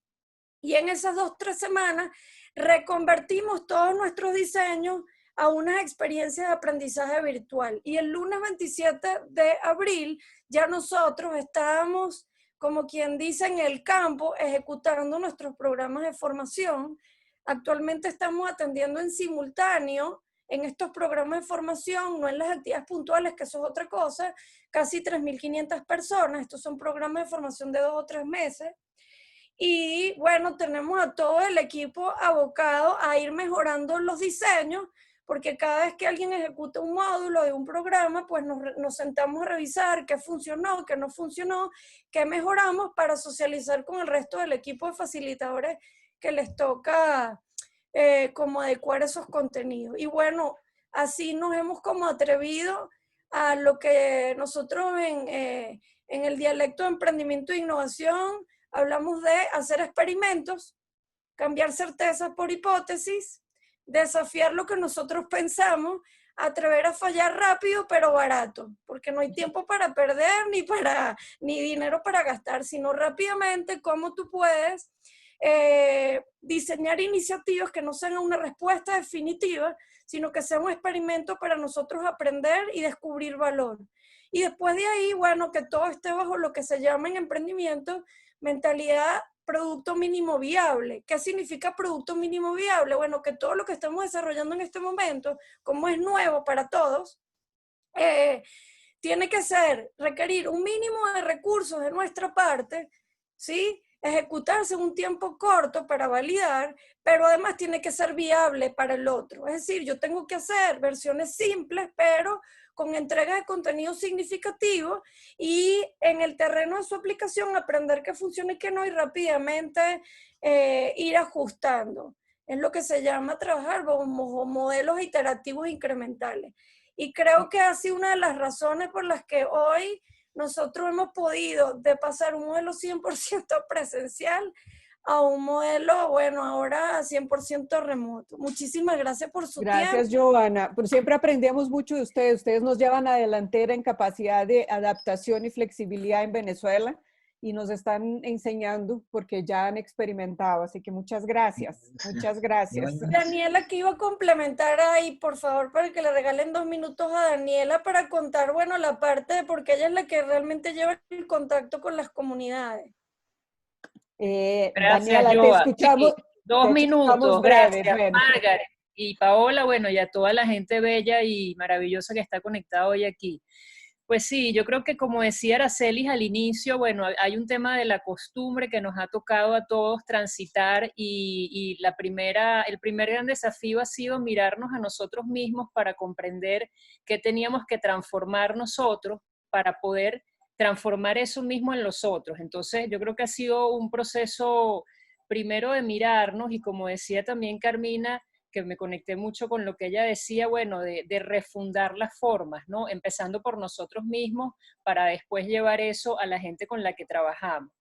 Y en esas 2-3 semanas reconvertimos todos nuestros diseños a unas experiencias de aprendizaje virtual. Y el lunes 27 de abril ya nosotros estábamos, como quien dice, en el campo ejecutando nuestros programas de formación. Actualmente estamos atendiendo en simultáneo en estos programas de formación, no en las actividades puntuales, que eso es otra cosa, casi 3.500 personas. Estos son programas de formación de 2 o 3 meses. Y bueno, tenemos a todo el equipo abocado a ir mejorando los diseños, porque cada vez que alguien ejecuta un módulo de un programa, pues nos sentamos a revisar qué funcionó, qué no funcionó, qué mejoramos para socializar con el resto del equipo de facilitadores que les toca como adecuar esos contenidos. Y bueno, así nos hemos como atrevido a lo que nosotros en el dialecto de emprendimiento e innovación hablamos de hacer experimentos, cambiar certezas por hipótesis, desafiar lo que nosotros pensamos, atrever a fallar rápido pero barato, porque no hay tiempo para perder ni dinero para gastar, sino rápidamente cómo tú puedes diseñar iniciativas que no sean una respuesta definitiva, sino que sea un experimento para nosotros aprender y descubrir valor. Y después de ahí, bueno, que todo esté bajo lo que se llama en emprendimiento mentalidad producto mínimo viable. ¿Qué significa producto mínimo viable? Bueno, que todo lo que estamos desarrollando en este momento, como es nuevo para todos, tiene que requerir un mínimo de recursos de nuestra parte, ¿sí? Ejecutarse en un tiempo corto para validar, pero además tiene que ser viable para el otro. Es decir, yo tengo que hacer versiones simples, pero con entrega de contenido significativo y en el terreno de su aplicación aprender qué funciona y qué no y rápidamente ir ajustando. Es lo que se llama trabajar como modelos iterativos incrementales. Y creo que ha sido una de las razones por las que hoy nosotros hemos podido de pasar un modelo 100% presencial a un modelo, bueno, ahora 100% remoto. Muchísimas gracias por su tiempo. Gracias, Giovanna. Pues siempre aprendemos mucho de ustedes. Ustedes nos llevan a delantera en capacidad de adaptación y flexibilidad en Venezuela y nos están enseñando porque ya han experimentado. Así que muchas gracias. Muchas gracias. Daniela, que iba a complementar ahí, por favor, para que le regalen 2 minutos a Daniela para contar, bueno, la parte de porque ella es la que realmente lleva el contacto con las comunidades. Gracias, Daniela, Joa. te escuchamos. Sí, 2 minutos, breve, gracias, bueno. Margaret. Y Paola, bueno, y a toda la gente bella y maravillosa que está conectada hoy aquí. Pues sí, yo creo que como decía Aracelis al inicio, bueno, hay un tema de la costumbre que nos ha tocado a todos transitar y el primer gran desafío ha sido mirarnos a nosotros mismos para comprender qué teníamos que transformar nosotros para poder transformar eso mismo en los otros. Entonces, yo creo que ha sido un proceso primero de mirarnos y como decía también Carmina, que me conecté mucho con lo que ella decía, bueno, de refundar las formas, ¿no? Empezando por nosotros mismos para después llevar eso a la gente con la que trabajamos.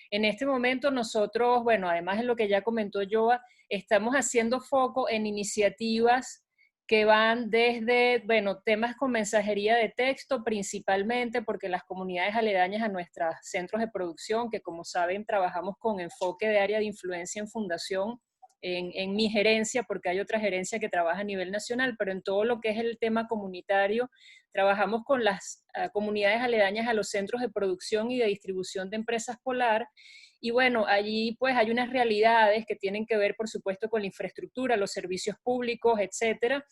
En este momento nosotros, bueno, además de lo que ya comentó Joa, estamos haciendo foco en iniciativas que van desde, bueno, temas con mensajería de texto principalmente, porque las comunidades aledañas a nuestros centros de producción, que como saben trabajamos con enfoque de área de influencia en fundación, en mi gerencia, porque hay otra gerencia que trabaja a nivel nacional, pero en todo lo que es el tema comunitario, trabajamos con las comunidades aledañas a los centros de producción y de distribución de Empresas Polar. Y bueno, allí pues hay unas realidades que tienen que ver, por supuesto, con la infraestructura, los servicios públicos, etcétera.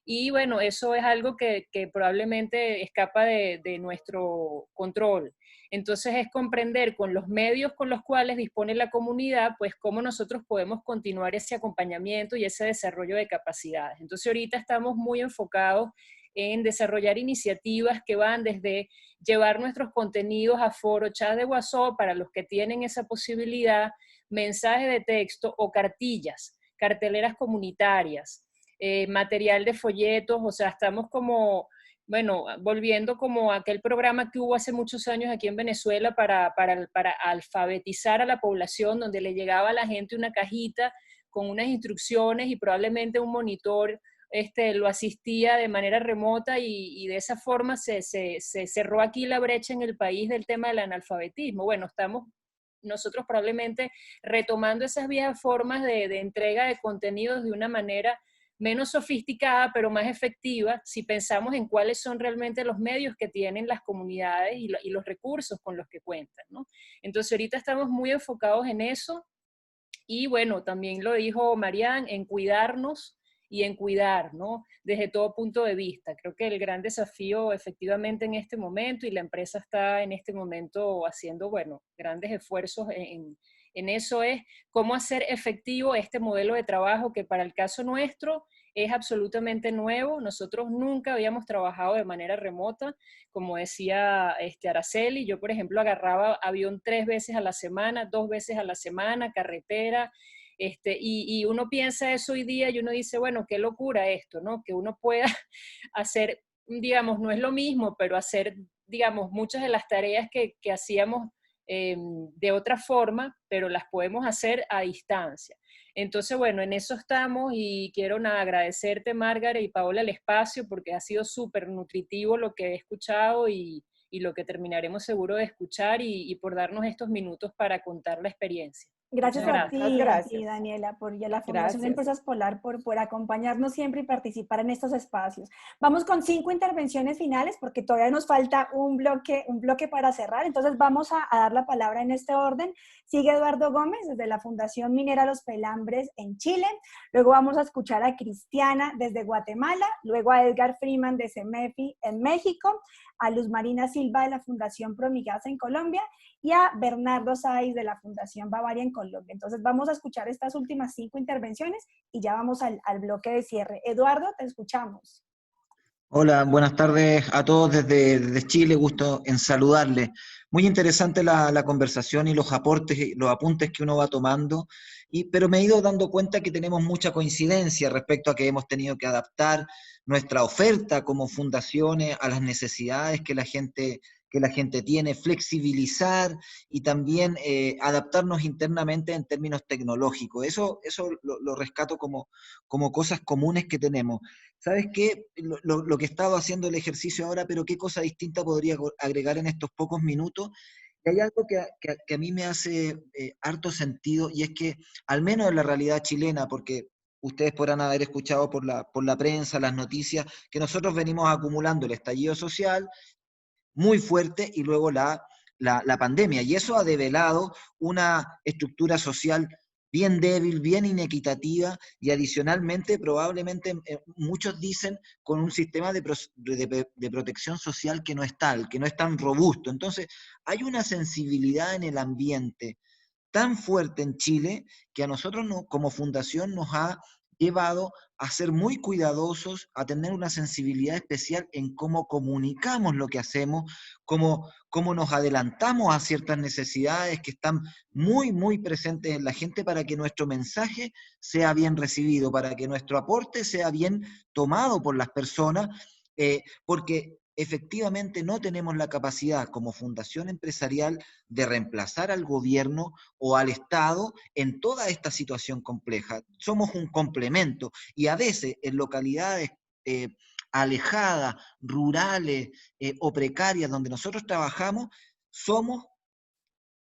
Y bueno, eso es algo que probablemente escapa de nuestro control. Entonces es comprender con los medios con los cuales dispone la comunidad, pues cómo nosotros podemos continuar ese acompañamiento y ese desarrollo de capacidades. Entonces ahorita estamos muy enfocados en desarrollar iniciativas que van desde llevar nuestros contenidos a foro, chat de WhatsApp para los que tienen esa posibilidad, mensajes de texto o cartillas, carteleras comunitarias, material de folletos, o sea, estamos como, bueno, volviendo como a aquel programa que hubo hace muchos años aquí en Venezuela para alfabetizar a la población, donde le llegaba a la gente una cajita con unas instrucciones y probablemente un monitor lo asistía de manera remota y de esa forma se cerró aquí la brecha en el país del tema del analfabetismo. Bueno, estamos nosotros probablemente retomando esas viejas formas de entrega de contenidos de una manera menos sofisticada, pero más efectiva, si pensamos en cuáles son realmente los medios que tienen las comunidades y los recursos con los que cuentan, ¿no? Entonces ahorita estamos muy enfocados en eso, y bueno, también lo dijo Marianne, en cuidarnos y en cuidar, ¿no? Desde todo punto de vista. Creo que el gran desafío efectivamente en este momento, y la empresa está en este momento haciendo, bueno, grandes esfuerzos en eso, es cómo hacer efectivo este modelo de trabajo que para el caso nuestro es absolutamente nuevo. Nosotros nunca habíamos trabajado de manera remota, como decía Araceli. Yo, por ejemplo, agarraba avión 3 veces a la semana, 2 veces a la semana, carretera, y uno piensa eso hoy día y uno dice, bueno, qué locura esto, ¿no? Que uno pueda hacer, digamos, no es lo mismo, pero hacer, digamos, muchas de las tareas que hacíamos de otra forma, pero las podemos hacer a distancia. Entonces, bueno, en eso estamos, y quiero agradecerte, Margaret y Paola, el espacio, porque ha sido súper nutritivo lo que he escuchado y lo que terminaremos seguro de escuchar, y por darnos estos minutos para contar la experiencia. Gracias a ti, gracias. Daniela, y a la Fundación de Gracias. Empresas Polar por acompañarnos siempre y participar en estos espacios. Vamos con 5 intervenciones finales porque todavía nos falta un bloque para cerrar, entonces vamos a dar la palabra en este orden. Sigue Eduardo Gómez desde la Fundación Minera Los Pelambres en Chile, luego vamos a escuchar a Cristiana desde Guatemala, luego a Edgar Freeman de CEMEFI en México, a Luz Marina Silva de la Fundación Promigasa en Colombia y a Bernardo Sáiz de la Fundación Bavaria en Colombia. Entonces vamos a escuchar estas últimas 5 intervenciones y ya vamos al bloque de cierre. Eduardo, te escuchamos. Hola, buenas tardes a todos desde Chile, gusto en saludarles. Muy interesante la conversación y los aportes, los apuntes que uno va tomando, pero me he ido dando cuenta que tenemos mucha coincidencia respecto a que hemos tenido que adaptar nuestra oferta como fundaciones a las necesidades que la gente tiene, flexibilizar y también adaptarnos internamente en términos tecnológicos. Eso lo rescato como cosas comunes que tenemos. ¿Sabes qué? Lo que he estado haciendo el ejercicio ahora, pero qué cosa distinta podría agregar en estos pocos minutos. Y hay algo que a mí me hace harto sentido, y es que, al menos en la realidad chilena, porque ustedes podrán haber escuchado por la prensa, las noticias, que nosotros venimos acumulando el estallido social muy fuerte y luego la pandemia. Y eso ha develado una estructura social bien débil, bien inequitativa, y adicionalmente probablemente muchos dicen con un sistema de protección social que no es tal, que no es tan robusto. Entonces hay una sensibilidad en el ambiente tan fuerte en Chile que a nosotros como fundación nos ha llevado a ser muy cuidadosos, a tener una sensibilidad especial en cómo comunicamos lo que hacemos, cómo nos adelantamos a ciertas necesidades que están muy, muy presentes en la gente, para que nuestro mensaje sea bien recibido, para que nuestro aporte sea bien tomado por las personas, porque efectivamente no tenemos la capacidad como fundación empresarial de reemplazar al gobierno o al Estado en toda esta situación compleja. Somos un complemento, y a veces en localidades alejadas, rurales o precarias donde nosotros trabajamos, somos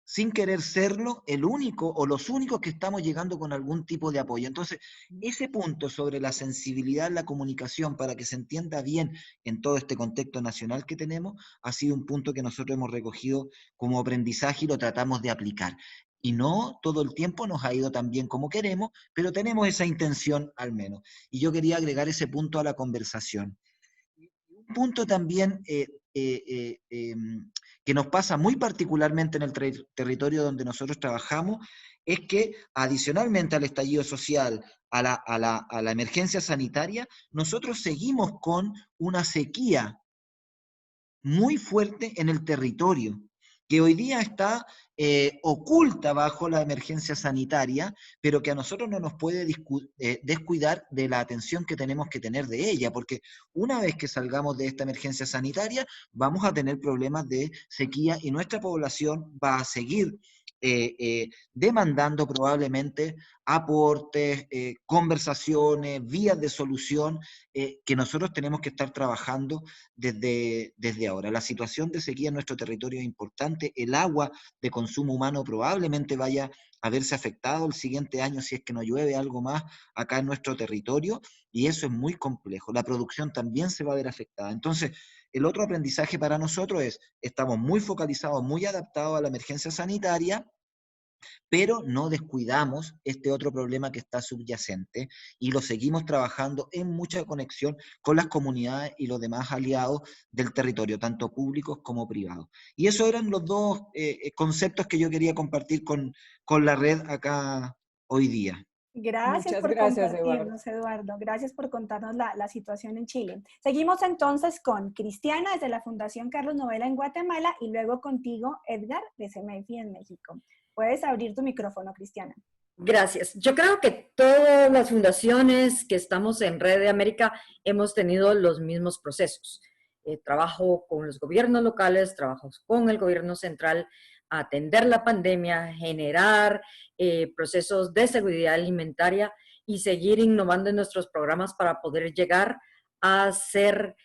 sin querer serlo, el único o los únicos que estamos llegando con algún tipo de apoyo. Entonces, ese punto sobre la sensibilidad en la comunicación para que se entienda bien en todo este contexto nacional que tenemos, ha sido un punto que nosotros hemos recogido como aprendizaje y lo tratamos de aplicar. Y no todo el tiempo nos ha ido tan bien como queremos, pero tenemos esa intención al menos. Y yo quería agregar ese punto a la conversación. Un punto también que nos pasa muy particularmente en el territorio donde nosotros trabajamos, es que adicionalmente al estallido social, a la emergencia sanitaria, nosotros seguimos con una sequía muy fuerte en el territorio, que hoy día está oculta bajo la emergencia sanitaria, pero que a nosotros no nos puede descuidar de la atención que tenemos que tener de ella, porque una vez que salgamos de esta emergencia sanitaria, vamos a tener problemas de sequía y nuestra población va a seguir demandando probablemente aportes, conversaciones, vías de solución que nosotros tenemos que estar trabajando desde ahora. La situación de sequía en nuestro territorio es importante, el agua de consumo humano probablemente vaya a verse afectado el siguiente año si es que no llueve algo más acá en nuestro territorio, y eso es muy complejo. La producción también se va a ver afectada. Entonces, el otro aprendizaje para nosotros es, estamos muy focalizados, muy adaptados a la emergencia sanitaria, pero no descuidamos este otro problema que está subyacente y lo seguimos trabajando en mucha conexión con las comunidades y los demás aliados del territorio, tanto públicos como privados. Y esos eran los dos conceptos que yo quería compartir con la red acá hoy día. Gracias Muchas por gracias, compartirnos, Eduardo. Gracias por contarnos la situación en Chile. Seguimos entonces con Cristiana desde la Fundación Carlos Novela en Guatemala y luego contigo, Edgar, de CEMEFI en México. Puedes abrir tu micrófono, Cristiana. Gracias. Yo creo que todas las fundaciones que estamos en Red de América hemos tenido los mismos procesos. Trabajo con los gobiernos locales, trabajo con el gobierno central, atender la pandemia, generar procesos de seguridad alimentaria y seguir innovando en nuestros programas para poder llegar a ser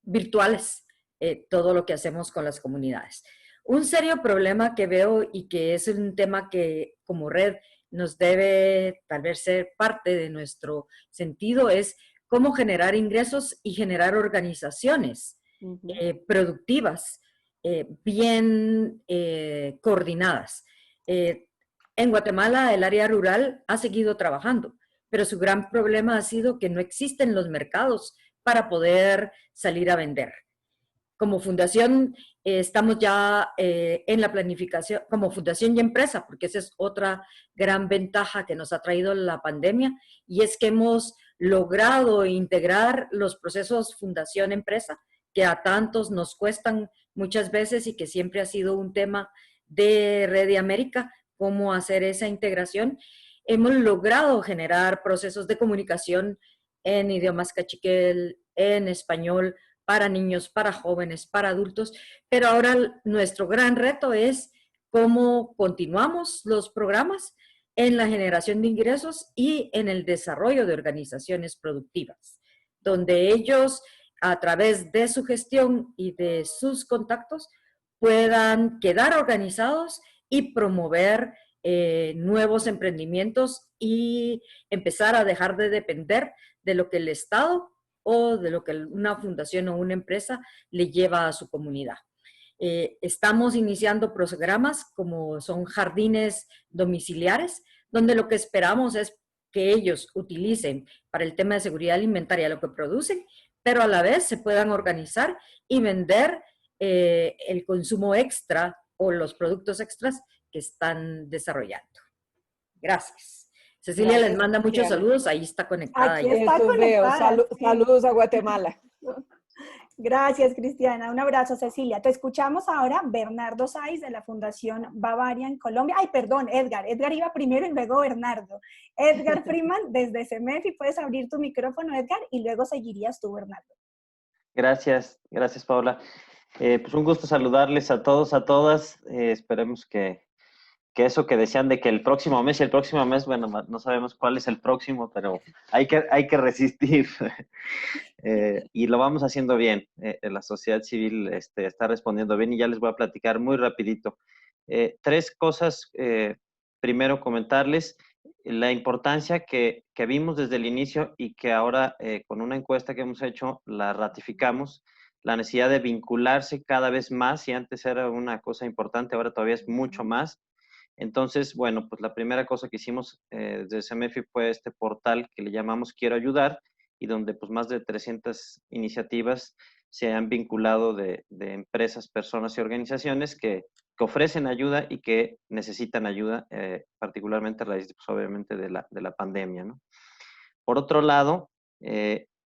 virtuales todo lo que hacemos con las comunidades. Un serio problema que veo y que es un tema que como red nos debe tal vez ser parte de nuestro sentido es cómo generar ingresos y generar organizaciones productivas, bien coordinadas. En Guatemala el área rural ha seguido trabajando, pero su gran problema ha sido que no existen los mercados para poder salir a vender. Como fundación estamos ya en la planificación, como fundación y empresa, porque esa es otra gran ventaja que nos ha traído la pandemia, y es que hemos logrado integrar los procesos fundación-empresa, que a tantos nos cuestan muchas veces y que siempre ha sido un tema de Red de América, cómo hacer esa integración. Hemos logrado generar procesos de comunicación en idiomas cachiquel, en español, para niños, para jóvenes, para adultos, pero ahora nuestro gran reto es cómo continuamos los programas en la generación de ingresos y en el desarrollo de organizaciones productivas, donde ellos, a través de su gestión y de sus contactos, puedan quedar organizados y promover nuevos emprendimientos y empezar a dejar de depender de lo que el Estado o de lo que una fundación o una empresa le lleva a su comunidad. Estamos iniciando programas como son jardines domiciliares, donde lo que esperamos es que ellos utilicen para el tema de seguridad alimentaria lo que producen, pero a la vez se puedan organizar y vender el consumo extra o los productos extras que están desarrollando. Gracias. Cecilia Gracias, les manda muchos saludos, ahí está conectada. Aquí está conectada. Saludos a Guatemala. Gracias, Cristiana. Un abrazo, Cecilia. Te escuchamos ahora, Bernardo Saiz, de la Fundación Bavaria en Colombia. Ay, perdón, Edgar. Edgar iba primero y luego Bernardo. Edgar Freeman, desde CEMEFI. Puedes abrir tu micrófono, Edgar, y luego seguirías tú, Bernardo. Gracias, Paula. Pues un gusto saludarles a todos, a todas. Esperemos que eso que decían de que el próximo mes y el próximo mes, bueno, no sabemos cuál es el próximo, pero hay que resistir. Y lo vamos haciendo bien. La sociedad civil está respondiendo bien y ya les voy a platicar muy rapidito. Tres cosas, primero comentarles la importancia que vimos desde el inicio y que ahora con una encuesta que hemos hecho la ratificamos, la necesidad de vincularse cada vez más, y antes era una cosa importante, ahora todavía es mucho más. Entonces, bueno, pues la primera cosa que hicimos desde CEMEFI fue este portal que le llamamos Quiero Ayudar, y donde pues más de 300 iniciativas se han vinculado de empresas, personas y organizaciones que ofrecen ayuda y que necesitan ayuda, particularmente a raíz, pues, obviamente, de la pandemia, ¿no? Por otro lado,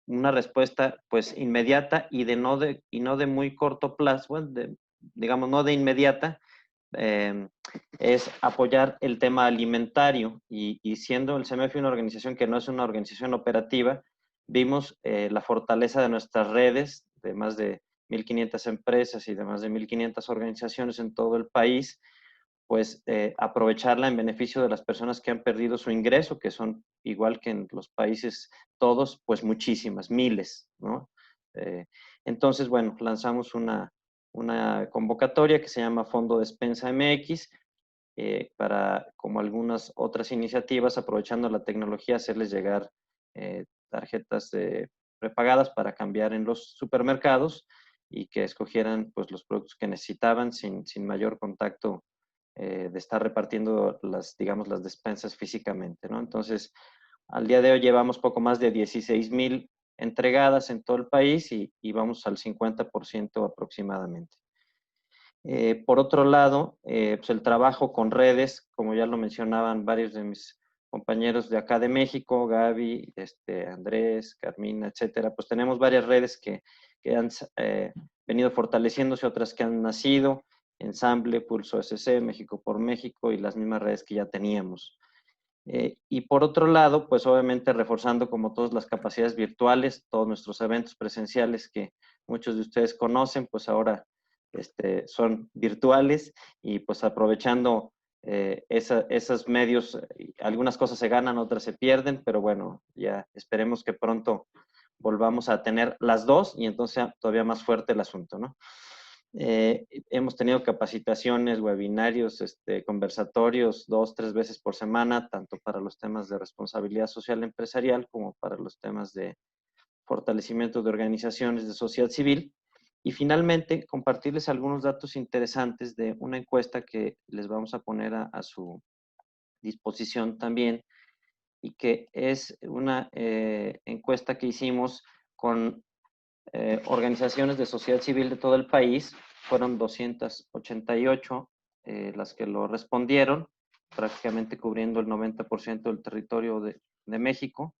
una respuesta pues inmediata y no de muy corto plazo, bueno, digamos, no de inmediata, es apoyar el tema alimentario, y siendo el CEMEFI una organización que no es una organización operativa, vimos la fortaleza de nuestras redes de más de 1.500 empresas y de más de 1.500 organizaciones en todo el país, pues aprovecharla en beneficio de las personas que han perdido su ingreso, que son igual que en los países todos, pues muchísimas, miles, ¿no? Entonces, bueno, lanzamos una convocatoria que se llama Fondo Despensa MX, para, como algunas otras iniciativas, aprovechando la tecnología, hacerles llegar tarjetas prepagadas para cambiar en los supermercados y que escogieran pues los productos que necesitaban sin mayor contacto de estar repartiendo digamos, las despensas físicamente, ¿no? Entonces, al día de hoy llevamos poco más de 16,000 entregadas en todo el país y vamos al 50% aproximadamente. Por otro lado, pues el trabajo con redes, como ya lo mencionaban varios de mis compañeros de acá de México, Gaby, Andrés, Carmina, etcétera, pues tenemos varias redes que han venido fortaleciéndose, otras que han nacido, Ensamble, Pulso SC, México por México y las mismas redes que ya teníamos. Y por otro lado, pues obviamente reforzando como todas las capacidades virtuales, todos nuestros eventos presenciales que muchos de ustedes conocen, pues ahora son virtuales, y pues aprovechando esos medios, algunas cosas se ganan, otras se pierden, pero bueno, ya esperemos que pronto volvamos a tener las dos y entonces sea todavía más fuerte el asunto, ¿no? Hemos tenido capacitaciones, webinarios, conversatorios 2-3 veces por semana, tanto para los temas de responsabilidad social empresarial como para los temas de fortalecimiento de organizaciones de sociedad civil. Y finalmente, compartirles algunos datos interesantes de una encuesta que les vamos a poner a su disposición también, y que es una encuesta que hicimos con organizaciones de sociedad civil de todo el país. Fueron 288 las que lo respondieron, prácticamente cubriendo el 90% del territorio de México.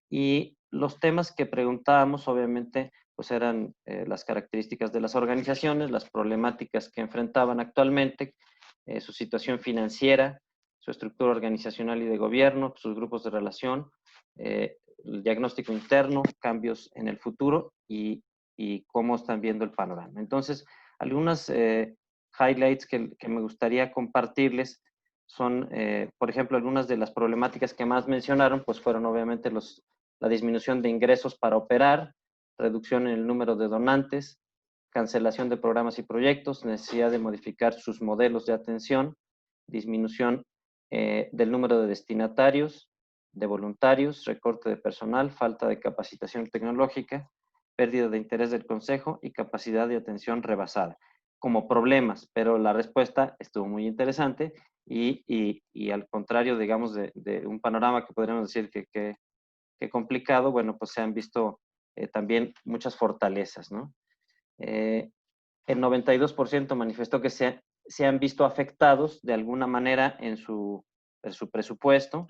Y los temas que preguntábamos, obviamente, pues eran las características de las organizaciones, las problemáticas que enfrentaban actualmente, su situación financiera, su estructura organizacional y de gobierno, sus grupos de relación, el diagnóstico interno, cambios en el futuro y cómo están viendo el panorama. Entonces, algunas highlights que me gustaría compartirles son, por ejemplo, algunas de las problemáticas que más mencionaron, pues fueron obviamente la disminución de ingresos para operar, reducción en el número de donantes, cancelación de programas y proyectos, necesidad de modificar sus modelos de atención, disminución del número de destinatarios, de voluntarios, recorte de personal, falta de capacitación tecnológica, pérdida de interés del consejo y capacidad de atención rebasada, como problemas, pero la respuesta estuvo muy interesante y al contrario, digamos, de un panorama que podríamos decir que complicado, bueno, pues se han visto también muchas fortalezas, ¿no? El 92% manifestó que se han visto afectados de alguna manera en su presupuesto.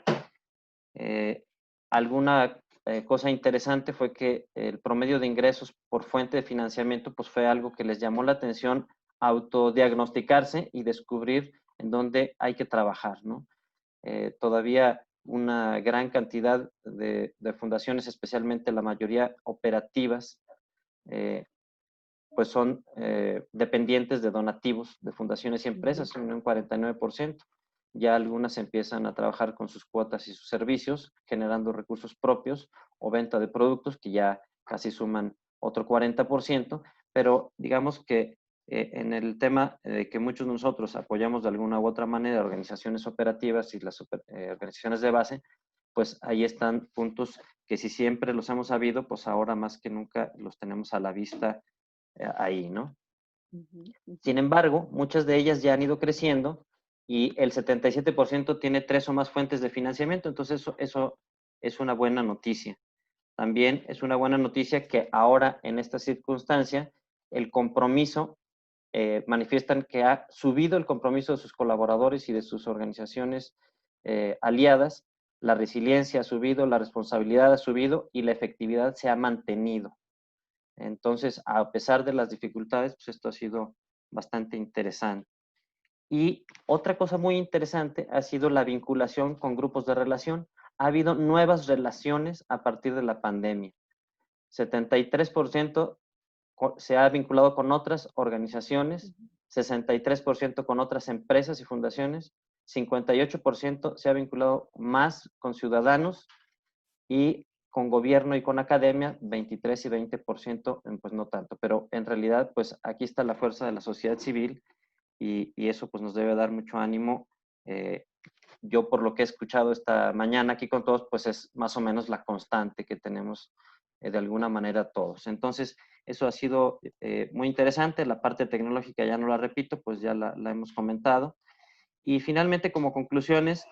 Alguna cosa interesante fue que el promedio de ingresos por fuente de financiamiento pues fue algo que les llamó la atención, autodiagnosticarse y descubrir en dónde hay que trabajar, ¿no? Todavía una gran cantidad de fundaciones, especialmente la mayoría operativas, pues son dependientes de donativos de fundaciones y empresas, son un 49%. Ya algunas empiezan a trabajar con sus cuotas y sus servicios, generando recursos propios o venta de productos que ya casi suman otro 40%, pero digamos que en el tema de que muchos de nosotros apoyamos de alguna u otra manera organizaciones operativas y las organizaciones de base, pues ahí están puntos que si siempre los hemos sabido, pues ahora más que nunca los tenemos a la vista ahí, ¿no? Sin embargo, muchas de ellas ya han ido creciendo y el 77% tiene 3 o más fuentes de financiamiento, entonces eso es una buena noticia. También es una buena noticia que ahora en esta circunstancia el compromiso, manifiestan que ha subido el compromiso de sus colaboradores y de sus organizaciones aliadas, la resiliencia ha subido, la responsabilidad ha subido y la efectividad se ha mantenido. Entonces, a pesar de las dificultades, pues esto ha sido bastante interesante. Y otra cosa muy interesante ha sido la vinculación con grupos de relación. Ha habido nuevas relaciones a partir de la pandemia. 73% se ha vinculado con otras organizaciones, 63% con otras empresas y fundaciones, 58% se ha vinculado más con ciudadanos y con gobierno y con academia, 23 y 20%, pues no tanto. Pero en realidad, pues aquí está la fuerza de la sociedad civil y eso pues nos debe dar mucho ánimo. Yo por lo que he escuchado esta mañana aquí con todos, pues es más o menos la constante que tenemos de alguna manera todos. Entonces, eso ha sido muy interesante. La parte tecnológica ya no la repito, pues ya la hemos comentado. Y finalmente, como conclusiones,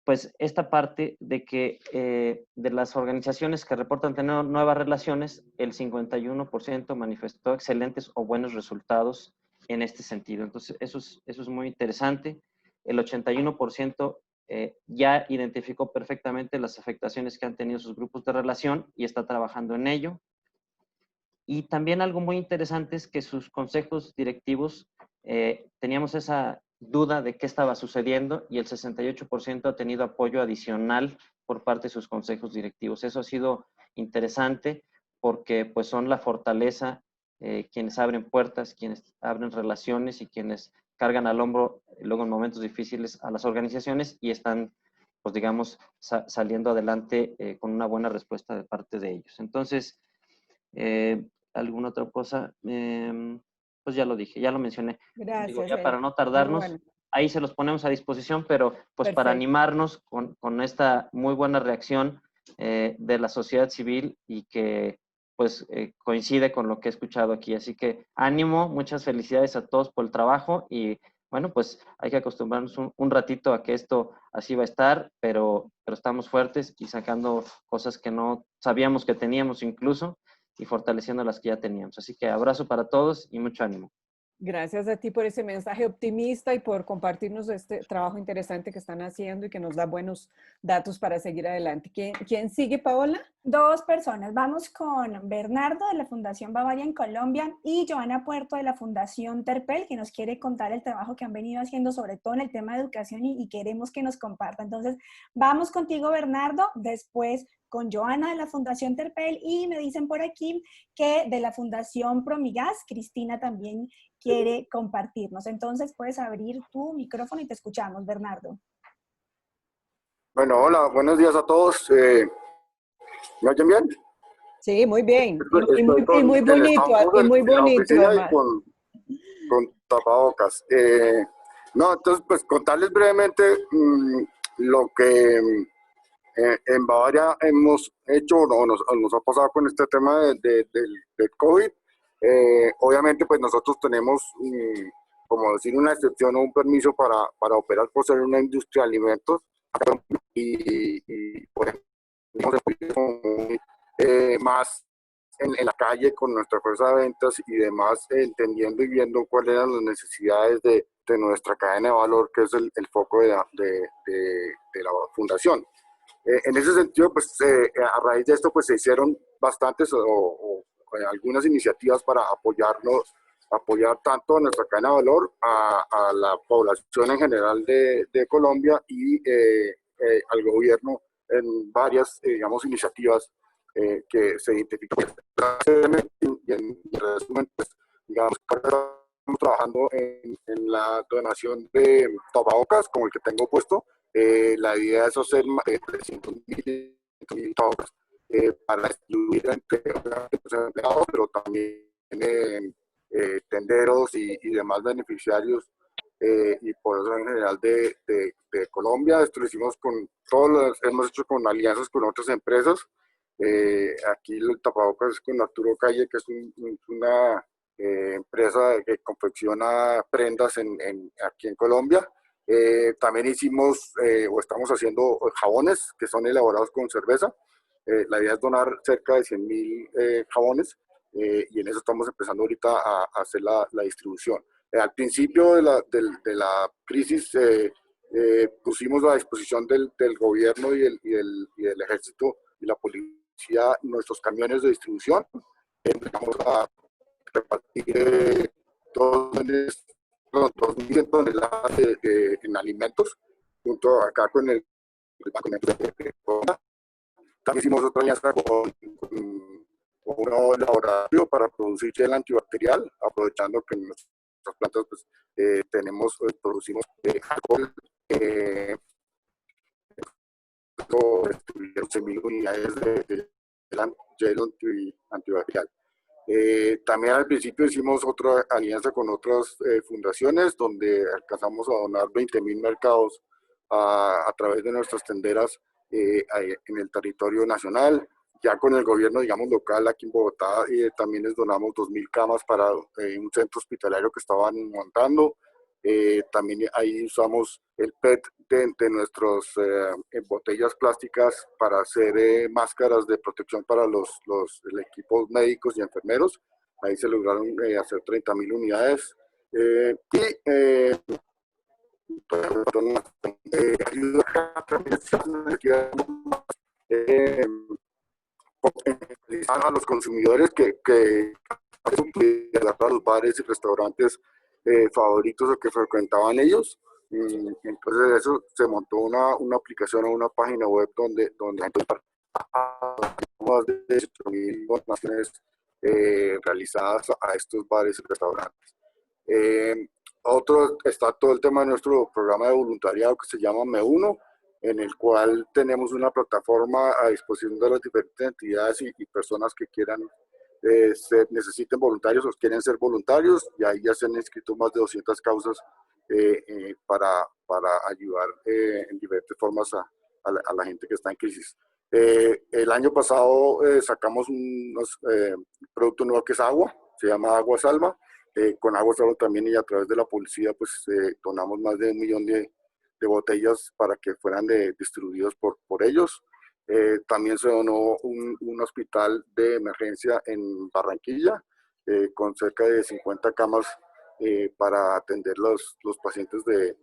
pues esta parte de que de las organizaciones que reportan tener nuevas relaciones, el 51% manifestó excelentes o buenos resultados en este sentido. Entonces, eso es muy interesante. El 81% ya identificó perfectamente las afectaciones que han tenido sus grupos de relación y está trabajando en ello. Y también algo muy interesante es que sus consejos directivos, teníamos esa duda de qué estaba sucediendo y el 68% ha tenido apoyo adicional por parte de sus consejos directivos. Eso ha sido interesante porque pues son la fortaleza, quienes abren puertas, quienes abren relaciones y quienes cargan al hombro luego en momentos difíciles a las organizaciones y están, pues digamos, saliendo adelante con una buena respuesta de parte de ellos. Entonces, ¿alguna otra cosa? Pues ya lo dije, ya lo mencioné. Gracias. Digo, ya para no tardarnos, ahí se los ponemos a disposición, pero pues para animarnos con esta muy buena reacción de la sociedad civil y que pues coincide con lo que he escuchado aquí. Así que ánimo, muchas felicidades a todos por el trabajo y bueno, pues hay que acostumbrarnos un ratito a que esto así va a estar, pero estamos fuertes y sacando cosas que no sabíamos que teníamos incluso y fortaleciendo las que ya teníamos. Así que abrazo para todos y mucho ánimo. Gracias a ti por ese mensaje optimista y por compartirnos este trabajo interesante que están haciendo y que nos da buenos datos para seguir adelante. ¿Quién sigue, Paola? 2 personas. Vamos con Bernardo de la Fundación Bavaria en Colombia y Joana Puerto de la Fundación Terpel, que nos quiere contar el trabajo que han venido haciendo, sobre todo en el tema de educación y queremos que nos comparta. Entonces, vamos contigo, Bernardo, después con Joana de la Fundación Terpel y me dicen por aquí que de la Fundación Promigas, Cristina también quiere compartirnos. Entonces, puedes abrir tu micrófono y te escuchamos, Bernardo. Bueno, hola, buenos días a todos. ¿Me oyen bien? Sí, muy bien. Y muy bonito, y muy bonito. Y con tapabocas. No, entonces, pues contarles brevemente lo que en Bavaria hemos hecho o nos ha pasado con este tema del COVID. Obviamente, pues nosotros tenemos, como decir, una excepción o un permiso para operar por ser una industria de alimentos y por ejemplo, más en la calle con nuestra fuerza de ventas y demás, entendiendo y viendo cuáles eran las necesidades de nuestra cadena de valor, que es el foco de la fundación. En ese sentido, pues a raíz de esto, pues se hicieron bastantes o algunas iniciativas para apoyar tanto a nuestra cadena de valor, a la población en general de Colombia y al gobierno en varias, digamos, iniciativas que se identifican. Y en resumen, pues, digamos, estamos trabajando en la donación de tapabocas, como el que tengo puesto. La idea es hacer 300.000 tapabocas para distribuir entre los empleados, pero también tenderos y demás beneficiarios y por eso en general de Colombia. Esto lo hicimos hemos hecho con alianzas con otras empresas. Aquí el tapabocas es con Arturo Calle, que es una empresa que confecciona prendas aquí en Colombia. También hicimos o estamos haciendo jabones que son elaborados con cerveza. La idea es donar cerca de 100.000 jabones y en eso estamos empezando ahorita a hacer la distribución. Al principio de la crisis pusimos a disposición del gobierno y el ejército y la policía nuestros camiones de distribución. Empezamos a repartir 2.000 toneladas en alimentos, junto acá con el Banco de Colombia. También hicimos otra alianza con un laboratorio para producir gel antibacterial, aprovechando que en nuestras plantas pues, producimos alcohol. 11.000 unidades de gel antibacterial. También al principio hicimos otra alianza con otras fundaciones donde alcanzamos a donar 20.000 mercados a través de nuestras tenderas en el territorio nacional. Ya con el gobierno, digamos, local aquí en Bogotá, también les donamos 2.000 camas para un centro hospitalario que estaban montando. También ahí usamos el PET de nuestras botellas plásticas para hacer máscaras de protección para los equipos médicos y enfermeros. Ahí se lograron hacer 30.000 unidades. A los consumidores que a los bares y restaurantes favoritos o que frecuentaban ellos. Entonces de eso se montó una aplicación o una página web donde más de 18.000 donaciones realizadas a estos bares y restaurantes. Está todo el tema de nuestro programa de voluntariado que se llama Me Uno, en el cual tenemos una plataforma a disposición de las diferentes entidades y personas que quieran necesiten voluntarios o quieren ser voluntarios, y ahí ya se han inscrito más de 200 causas para ayudar en diferentes formas a la gente que está en crisis. El año pasado sacamos un producto nuevo que es agua, se llama Agua Salva. Con Agua Salva también y a través de la policía pues donamos más de 1 millón de botellas para que fueran distribuidos por ellos. También se donó un hospital de emergencia en Barranquilla con cerca de 50 camas para atender los pacientes de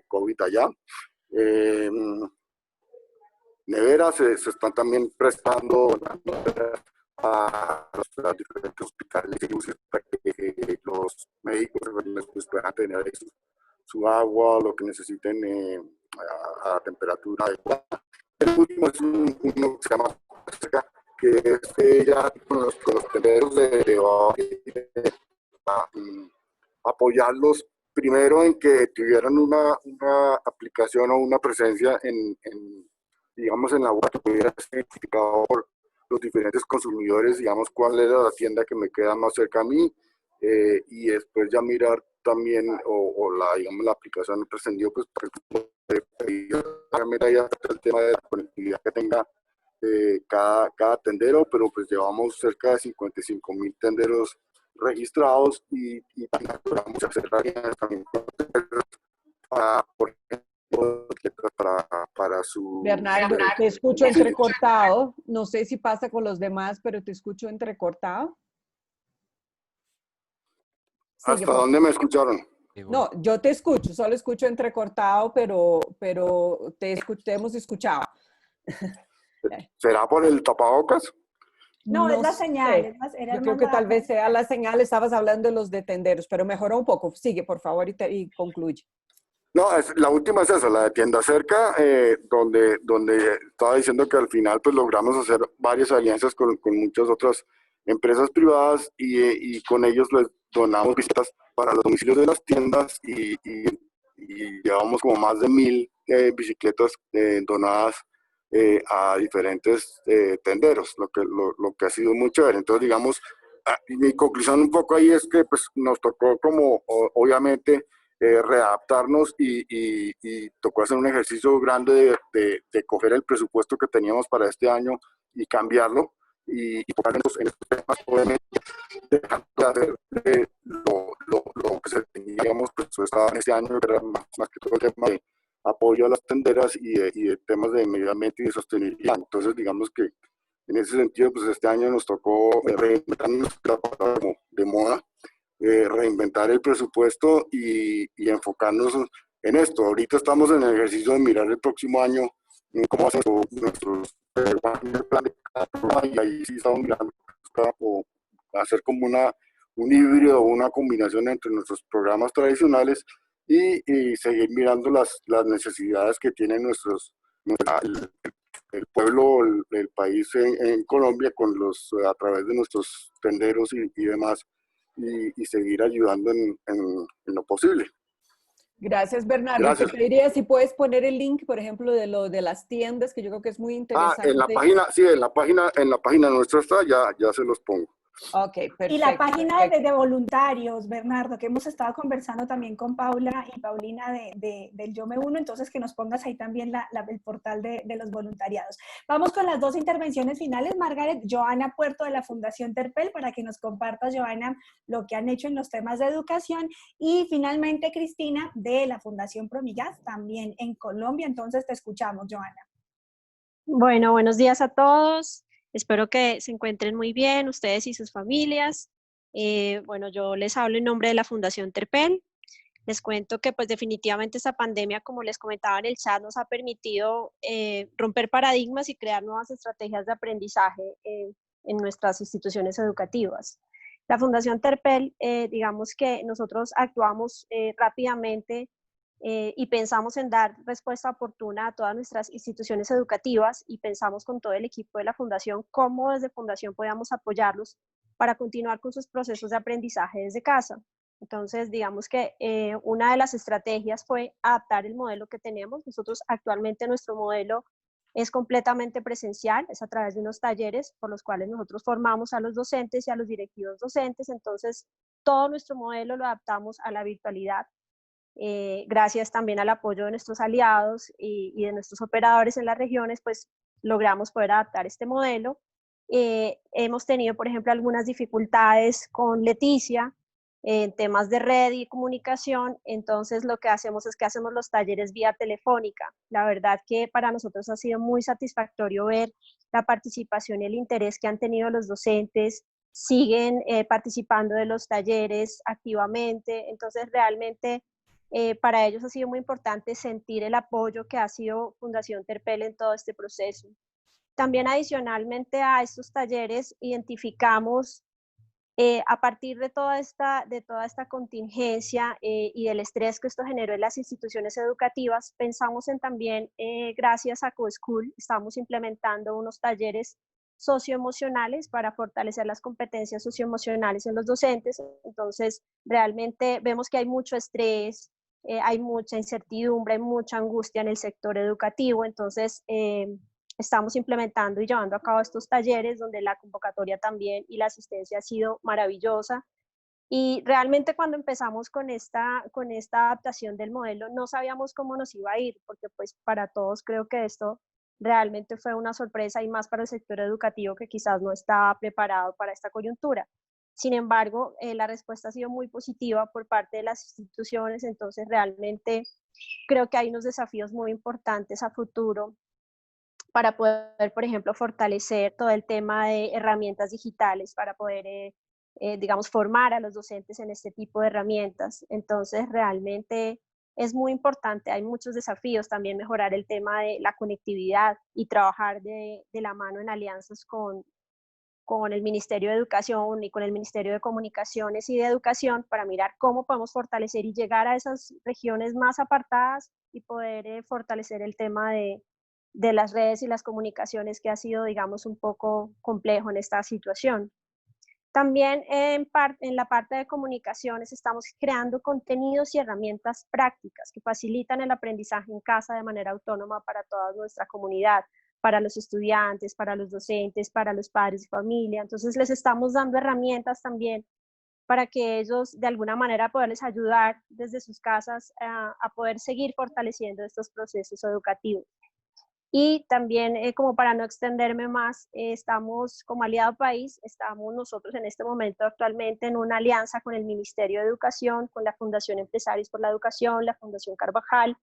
COVID allá. Neveras se están también prestando a los diferentes hospitales para que los médicos pues, puedan tener su agua, lo que necesiten a temperatura adecuada. El último es uno que se llama que es ya con los tenderos apoyarlos primero en que tuvieran una aplicación o una presencia digamos en la web que pudiera ser identificado por los diferentes consumidores, digamos cuál era la tienda que me queda más cerca a mí, y después ya mirar también digamos la aplicación trascendió pues el tema de la conectividad que tenga cada tendero, pero pues llevamos cerca de 55.000 tenderos registrados y vamos a hacer también para su... Bernardo, te escucho entrecortado. No sé si pasa con los demás, pero te escucho entrecortado. ¿Hasta dónde me escucharon? No, yo te escucho, solo escucho entrecortado, pero te hemos escuchado. ¿Será por el tapabocas? No, es la señal. Yo creo que tal vez sea la señal. Estabas hablando de los tenderos, pero mejoró un poco. Sigue, por favor, y concluye. No, la última es esa, la de Tienda Cerca, donde estaba diciendo que al final pues logramos hacer varias alianzas con muchas otras empresas privadas y con ellos les donamos visitas para los domicilios de las tiendas y llevamos como más de 1.000 bicicletas donadas a diferentes tenderos, lo que ha sido muy chévere. Entonces, digamos, mi conclusión un poco ahí es que pues, nos tocó como, obviamente, readaptarnos y tocó hacer un ejercicio grande de coger el presupuesto que teníamos para este año y cambiarlo y enfocar en estos temas, obviamente, dejando de hacer lo que se teníamos presupuestado en este año, que era más que todo el tema de apoyo a las tenderas y de temas de medio ambiente y de sostenibilidad. Entonces, digamos que en ese sentido, pues este año nos tocó reinventarnos como de moda, reinventar el presupuesto y enfocarnos en esto. Ahorita estamos en el ejercicio de mirar el próximo año cómo hacer nuestros plan de cada programa, y ahí sí estamos mirando o hacer como un híbrido o una combinación entre nuestros programas tradicionales y seguir mirando las necesidades que tienen el pueblo, el país en Colombia a través de nuestros tenderos y demás, y seguir ayudando en lo posible. Gracias, Bernardo. Gracias. Te pediría si puedes poner el link, por ejemplo, de lo de las tiendas, que yo creo que es muy interesante. En la página, sí, en la página nuestra está, ya se los pongo. Ok, perfecto. Y la página de voluntarios, Bernardo, que hemos estado conversando también con Paula y Paulina del Yo Me Uno, entonces que nos pongas ahí también el portal de los voluntariados. Vamos con las dos intervenciones finales, Margaret. Joana Puerto de la Fundación Terpel, para que nos compartas, Joana, lo que han hecho en los temas de educación. Y finalmente, Cristina, de la Fundación Promillas, también en Colombia. Entonces te escuchamos, Joana. Bueno, buenos días a todos. Espero que se encuentren muy bien, ustedes y sus familias. Bueno, yo les hablo en nombre de la Fundación Terpel. Les cuento que pues definitivamente esta pandemia, como les comentaba en el chat, nos ha permitido romper paradigmas y crear nuevas estrategias de aprendizaje en nuestras instituciones educativas. La Fundación Terpel, digamos que nosotros actuamos rápidamente y pensamos en dar respuesta oportuna a todas nuestras instituciones educativas y pensamos con todo el equipo de la Fundación cómo desde Fundación podamos apoyarlos para continuar con sus procesos de aprendizaje desde casa. Entonces, digamos que una de las estrategias fue adaptar el modelo que tenemos. Nosotros actualmente nuestro modelo es completamente presencial, es a través de unos talleres por los cuales nosotros formamos a los docentes y a los directivos docentes. Entonces, todo nuestro modelo lo adaptamos a la virtualidad. Gracias también al apoyo de nuestros aliados y de nuestros operadores en las regiones, pues logramos poder adaptar este modelo. Hemos tenido, por ejemplo, algunas dificultades con Leticia en temas de red y comunicación, entonces lo que hacemos es que hacemos los talleres vía telefónica. La verdad que para nosotros ha sido muy satisfactorio ver la participación y el interés que han tenido los docentes, siguen participando de los talleres activamente, entonces realmente para ellos ha sido muy importante sentir el apoyo que ha sido Fundación Terpel en todo este proceso. También adicionalmente a estos talleres identificamos a partir de toda esta contingencia y del estrés que esto generó en las instituciones educativas, pensamos en también, gracias a CoSchool, estamos implementando unos talleres socioemocionales para fortalecer las competencias socioemocionales en los docentes. Entonces, realmente vemos que hay mucho estrés, hay mucha incertidumbre, hay mucha angustia en el sector educativo, entonces estamos implementando y llevando a cabo estos talleres donde la convocatoria también y la asistencia ha sido maravillosa. Y realmente cuando empezamos con esta adaptación del modelo no sabíamos cómo nos iba a ir, porque pues para todos creo que esto realmente fue una sorpresa y más para el sector educativo que quizás no estaba preparado para esta coyuntura. Sin embargo, la respuesta ha sido muy positiva por parte de las instituciones, entonces realmente creo que hay unos desafíos muy importantes a futuro para poder, por ejemplo, fortalecer todo el tema de herramientas digitales, para poder, digamos, formar a los docentes en este tipo de herramientas. Entonces, realmente es muy importante, hay muchos desafíos, también mejorar el tema de la conectividad y trabajar de la mano en alianzas con el Ministerio de Educación y con el Ministerio de Comunicaciones y de Educación para mirar cómo podemos fortalecer y llegar a esas regiones más apartadas y poder fortalecer el tema de las redes y las comunicaciones, que ha sido, digamos, un poco complejo en esta situación. También en la parte de comunicaciones estamos creando contenidos y herramientas prácticas que facilitan el aprendizaje en casa de manera autónoma para toda nuestra comunidad, para los estudiantes, para los docentes, para los padres de familia. Entonces les estamos dando herramientas también para que ellos de alguna manera poderles ayudar desde sus casas a poder seguir fortaleciendo estos procesos educativos. Y también, como para no extenderme más, estamos como aliado país, estamos nosotros en este momento actualmente en una alianza con el Ministerio de Educación, con la Fundación Empresarios por la Educación, la Fundación Carvajal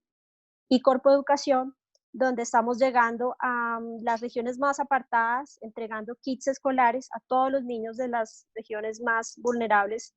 y Corpo Educación, donde estamos llegando a las regiones más apartadas, entregando kits escolares a todos los niños de las regiones más vulnerables.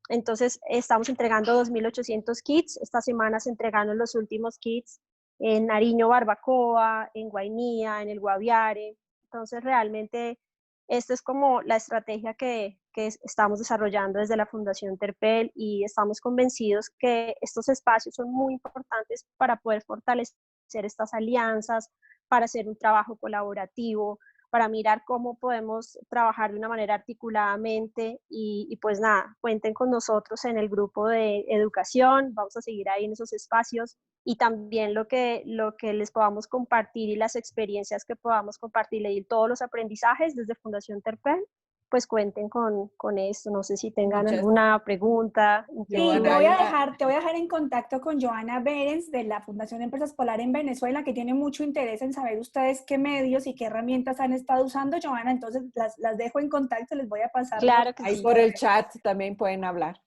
Entonces, estamos entregando 2.800 kits. Esta semana se entregaron los últimos kits en Nariño, Barbacoa, en Guainía, en el Guaviare. Entonces, realmente, esta es como la estrategia que estamos desarrollando desde la Fundación Terpel, y estamos convencidos que estos espacios son muy importantes para poder fortalecer estas alianzas, para hacer un trabajo colaborativo, para mirar cómo podemos trabajar de una manera articuladamente y pues nada, cuenten con nosotros en el grupo de educación, vamos a seguir ahí en esos espacios, y también lo que les podamos compartir y las experiencias que podamos compartir y todos los aprendizajes desde Fundación Terpel, pues cuenten con esto. No sé si tengan alguna pregunta. Sí, te voy a dejar en contacto con Joana Berens de la Fundación Empresas Polar en Venezuela, que tiene mucho interés en saber ustedes qué medios y qué herramientas han estado usando, Joana. Entonces las dejo en contacto, les voy a pasar. Claro que ahí por el chat también pueden hablar.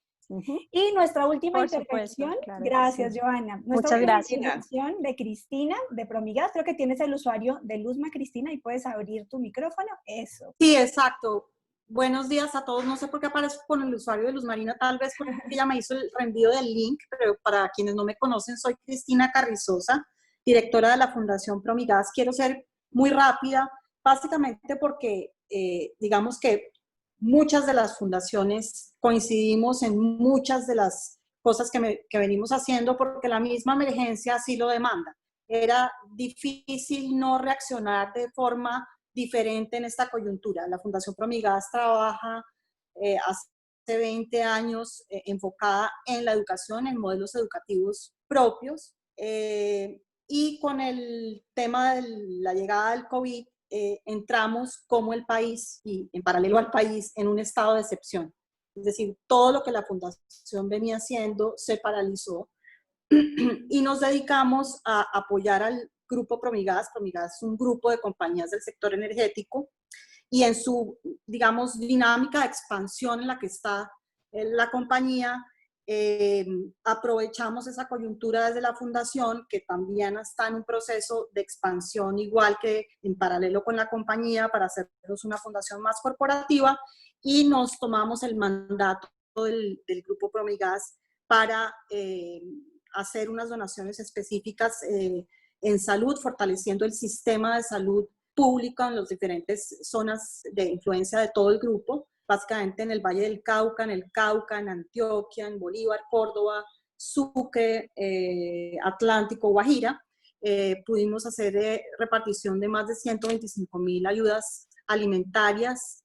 Y nuestra última intervención, claro, gracias, sí. Joana. Muchas gracias. Intervención de Cristina, de Promigas. Creo que tienes el usuario de Luzma, Cristina, y puedes abrir tu micrófono. Eso. Sí, exacto. Buenos días a todos. No sé por qué aparezco con el usuario de Luz Marina, tal vez porque ella me hizo el reenvío del link, pero para quienes no me conocen, soy Cristina Carrizosa, directora de la Fundación Promigas. Quiero ser muy rápida, básicamente porque digamos que muchas de las fundaciones coincidimos en muchas de las cosas que venimos haciendo porque la misma emergencia así lo demanda. Era difícil no reaccionar de forma diferente en esta coyuntura. La Fundación Promigas trabaja hace 20 años enfocada en la educación, en modelos educativos propios, y con el tema de la llegada del COVID entramos como el país, y en paralelo al país, en un estado de excepción. Es decir, todo lo que la Fundación venía haciendo se paralizó y nos dedicamos a apoyar al Grupo Promigas. Promigas es un grupo de compañías del sector energético y en su, digamos, dinámica de expansión en la que está la compañía, aprovechamos esa coyuntura desde la fundación, que también está en un proceso de expansión igual que en paralelo con la compañía para hacernos una fundación más corporativa, y nos tomamos el mandato del Grupo Promigas para hacer unas donaciones específicas en salud, fortaleciendo el sistema de salud pública en las diferentes zonas de influencia de todo el grupo, básicamente en el Valle del Cauca, en Antioquia, en Bolívar, Córdoba, Sucre, Atlántico, Guajira. Pudimos hacer repartición de más de 125.000 ayudas alimentarias,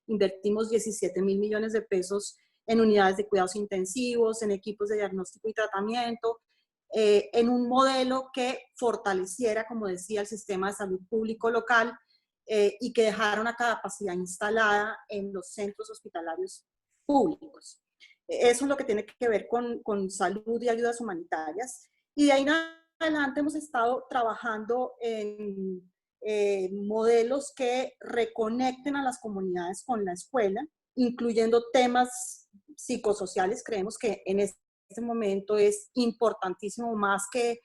invertimos 17.000 millones de pesos en unidades de cuidados intensivos, en equipos de diagnóstico y tratamiento, en un modelo que fortaleciera, como decía, el sistema de salud público local y que dejara una capacidad instalada en los centros hospitalarios públicos. Eso es lo que tiene que ver con salud y ayudas humanitarias. Y de ahí en adelante hemos estado trabajando en modelos que reconecten a las comunidades con la escuela, incluyendo temas psicosociales. Creemos que en este momento es importantísimo, más que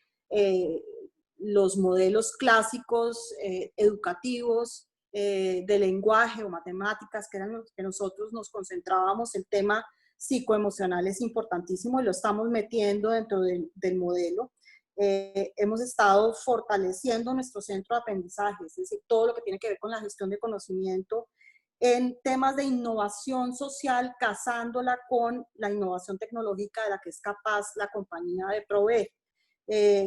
los modelos clásicos educativos de lenguaje o matemáticas, que eran los que nosotros nos concentrábamos. El tema psicoemocional es importantísimo y lo estamos metiendo dentro del modelo. Hemos estado fortaleciendo nuestro centro de aprendizaje, es decir, todo lo que tiene que ver con la gestión de conocimiento en temas de innovación social, casándola con la innovación tecnológica de la que es capaz la compañía de proveer,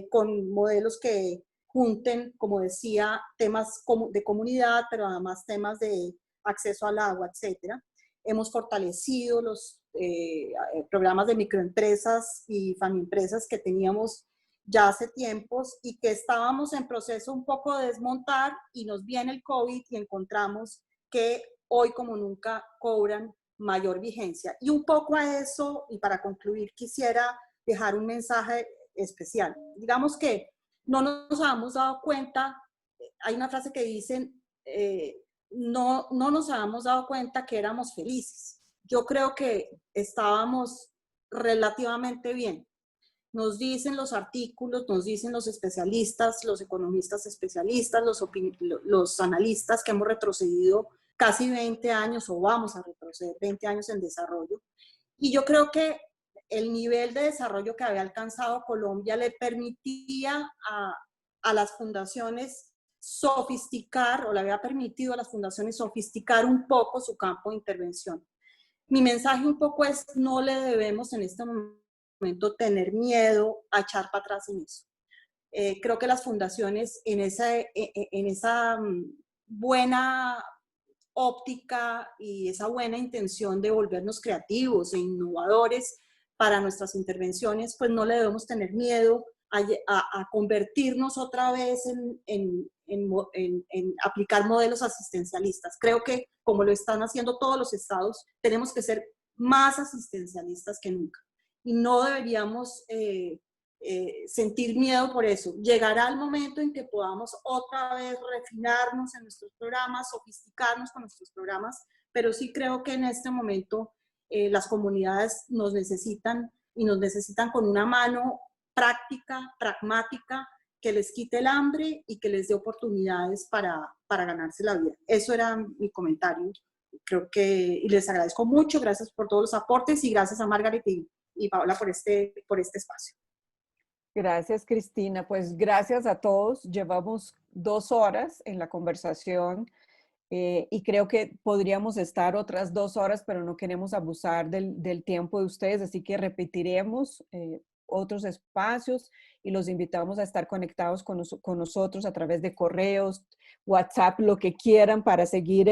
con modelos que junten, como decía, temas de comunidad, pero además temas de acceso al agua, etc. Hemos fortalecido los programas de microempresas y familiempresas que teníamos ya hace tiempos y que estábamos en proceso un poco de desmontar y nos viene el COVID y encontramos que hoy como nunca cobran mayor vigencia. Y un poco a eso, y para concluir, quisiera dejar un mensaje especial. Digamos que no nos habíamos dado cuenta, hay una frase que dicen, no nos habíamos dado cuenta que éramos felices. Yo creo que estábamos relativamente bien. Nos dicen los artículos, nos dicen los especialistas, los economistas especialistas, los analistas que hemos retrocedido casi 20 años o vamos a retroceder 20 años en desarrollo. Y yo creo que el nivel de desarrollo que había alcanzado Colombia le permitía a las fundaciones sofisticar, o le había permitido a las fundaciones sofisticar un poco su campo de intervención. Mi mensaje un poco es, no le debemos en este momento tener miedo a echar para atrás en eso. Creo que las fundaciones en esa buena óptica y esa buena intención de volvernos creativos e innovadores para nuestras intervenciones, pues no le debemos tener miedo a convertirnos otra vez en aplicar modelos asistencialistas. Creo que como lo están haciendo todos los estados, tenemos que ser más asistencialistas que nunca. Y no deberíamos sentir miedo por eso. Llegará el momento en que podamos otra vez refinarnos en nuestros programas, sofisticarnos con nuestros programas, pero sí creo que en este momento las comunidades nos necesitan y nos necesitan con una mano práctica, pragmática, que les quite el hambre y que les dé oportunidades para ganarse la vida. Eso era mi comentario. Creo que, y les agradezco mucho, gracias por todos los aportes y gracias a Margaret y Paola por este espacio. Gracias, Cristina. Pues gracias a todos. Llevamos 2 horas en la conversación y creo que podríamos estar otras 2 horas, pero no queremos abusar del tiempo de ustedes, así que repetiremos otros espacios y los invitamos a estar conectados con nosotros a través de correos, WhatsApp, lo que quieran para seguir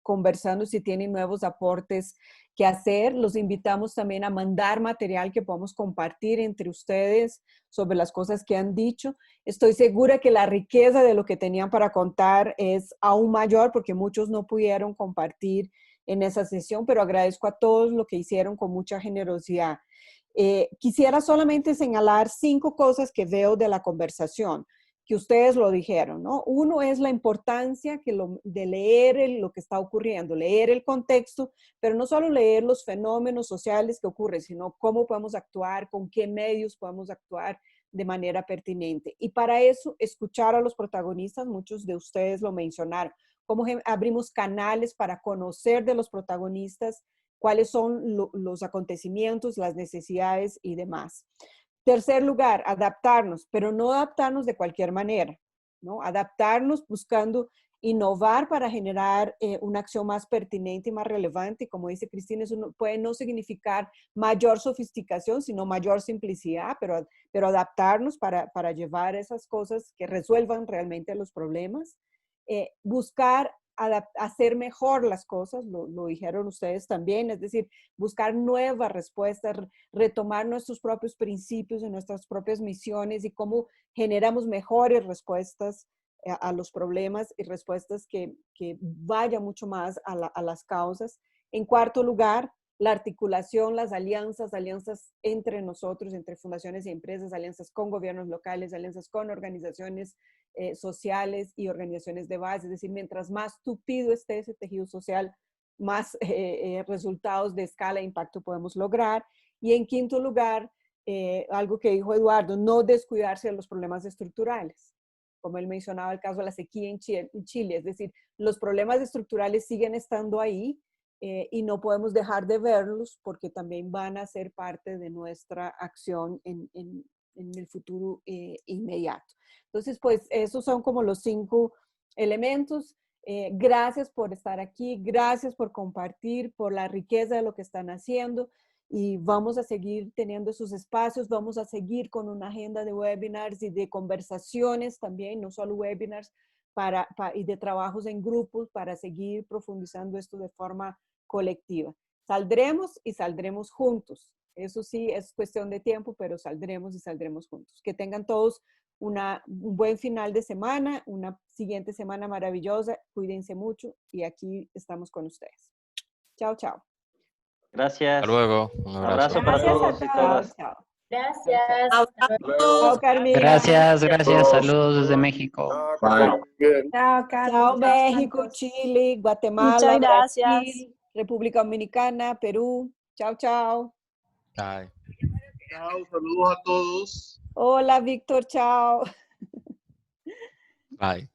conversando si tienen nuevos aportes que hacer. Los invitamos también a mandar material que podamos compartir entre ustedes sobre las cosas que han dicho. Estoy segura que la riqueza de lo que tenían para contar es aún mayor porque muchos no pudieron compartir en esa sesión, pero agradezco a todos lo que hicieron con mucha generosidad. Quisiera solamente señalar 5 cosas que veo de la conversación, que ustedes lo dijeron, ¿no? Uno es la importancia de leer lo que está ocurriendo, leer el contexto, pero no solo leer los fenómenos sociales que ocurren, sino cómo podemos actuar, con qué medios podemos actuar de manera pertinente. Y para eso, escuchar a los protagonistas, muchos de ustedes lo mencionaron, cómo abrimos canales para conocer de los protagonistas, cuáles son los acontecimientos, las necesidades y demás. Tercer lugar, adaptarnos, pero no adaptarnos de cualquier manera, ¿no? Adaptarnos buscando innovar para generar una acción más pertinente y más relevante. Como dice Cristina, eso puede no significar mayor sofisticación, sino mayor simplicidad, pero adaptarnos para llevar esas cosas que resuelvan realmente los problemas. Buscar hacer mejor las cosas, lo dijeron ustedes también, es decir, buscar nuevas respuestas, retomar nuestros propios principios y nuestras propias misiones y cómo generamos mejores respuestas a los problemas y respuestas que vayan mucho más a las causas. En cuarto lugar, la articulación, las alianzas entre nosotros, entre fundaciones y empresas, alianzas con gobiernos locales, alianzas con organizaciones sociales y organizaciones de base. Es decir, mientras más tupido esté ese tejido social, más resultados de escala e impacto podemos lograr. Y en quinto lugar, algo que dijo Eduardo, no descuidarse de los problemas estructurales. Como él mencionaba el caso de la sequía en Chile, es decir, los problemas estructurales siguen estando ahí, y no podemos dejar de verlos porque también van a ser parte de nuestra acción en el futuro inmediato. Entonces, pues esos son como los 5 elementos. Gracias por estar aquí, gracias por compartir, por la riqueza de lo que están haciendo y vamos a seguir teniendo esos espacios, vamos a seguir con una agenda de webinars y de conversaciones también, no solo webinars, y de trabajos en grupos para seguir profundizando esto de forma colectiva. Saldremos y saldremos juntos. Eso sí, es cuestión de tiempo, pero saldremos y saldremos juntos. Que tengan todos un buen final de semana, una siguiente semana maravillosa. Cuídense mucho y aquí estamos con ustedes. Chao, chao. Gracias. Hasta luego. Un abrazo. Abrazo para todos y todas. Chao. Gracias. Chao, Carmina. Gracias, saludos desde México. Chao, Carlos. Chao, México, Chile, Guatemala, Muchas gracias. Brasil, República Dominicana, Perú. Chao, chao. Bye. Chao, saludos a todos. Hola, Víctor, chao. Bye.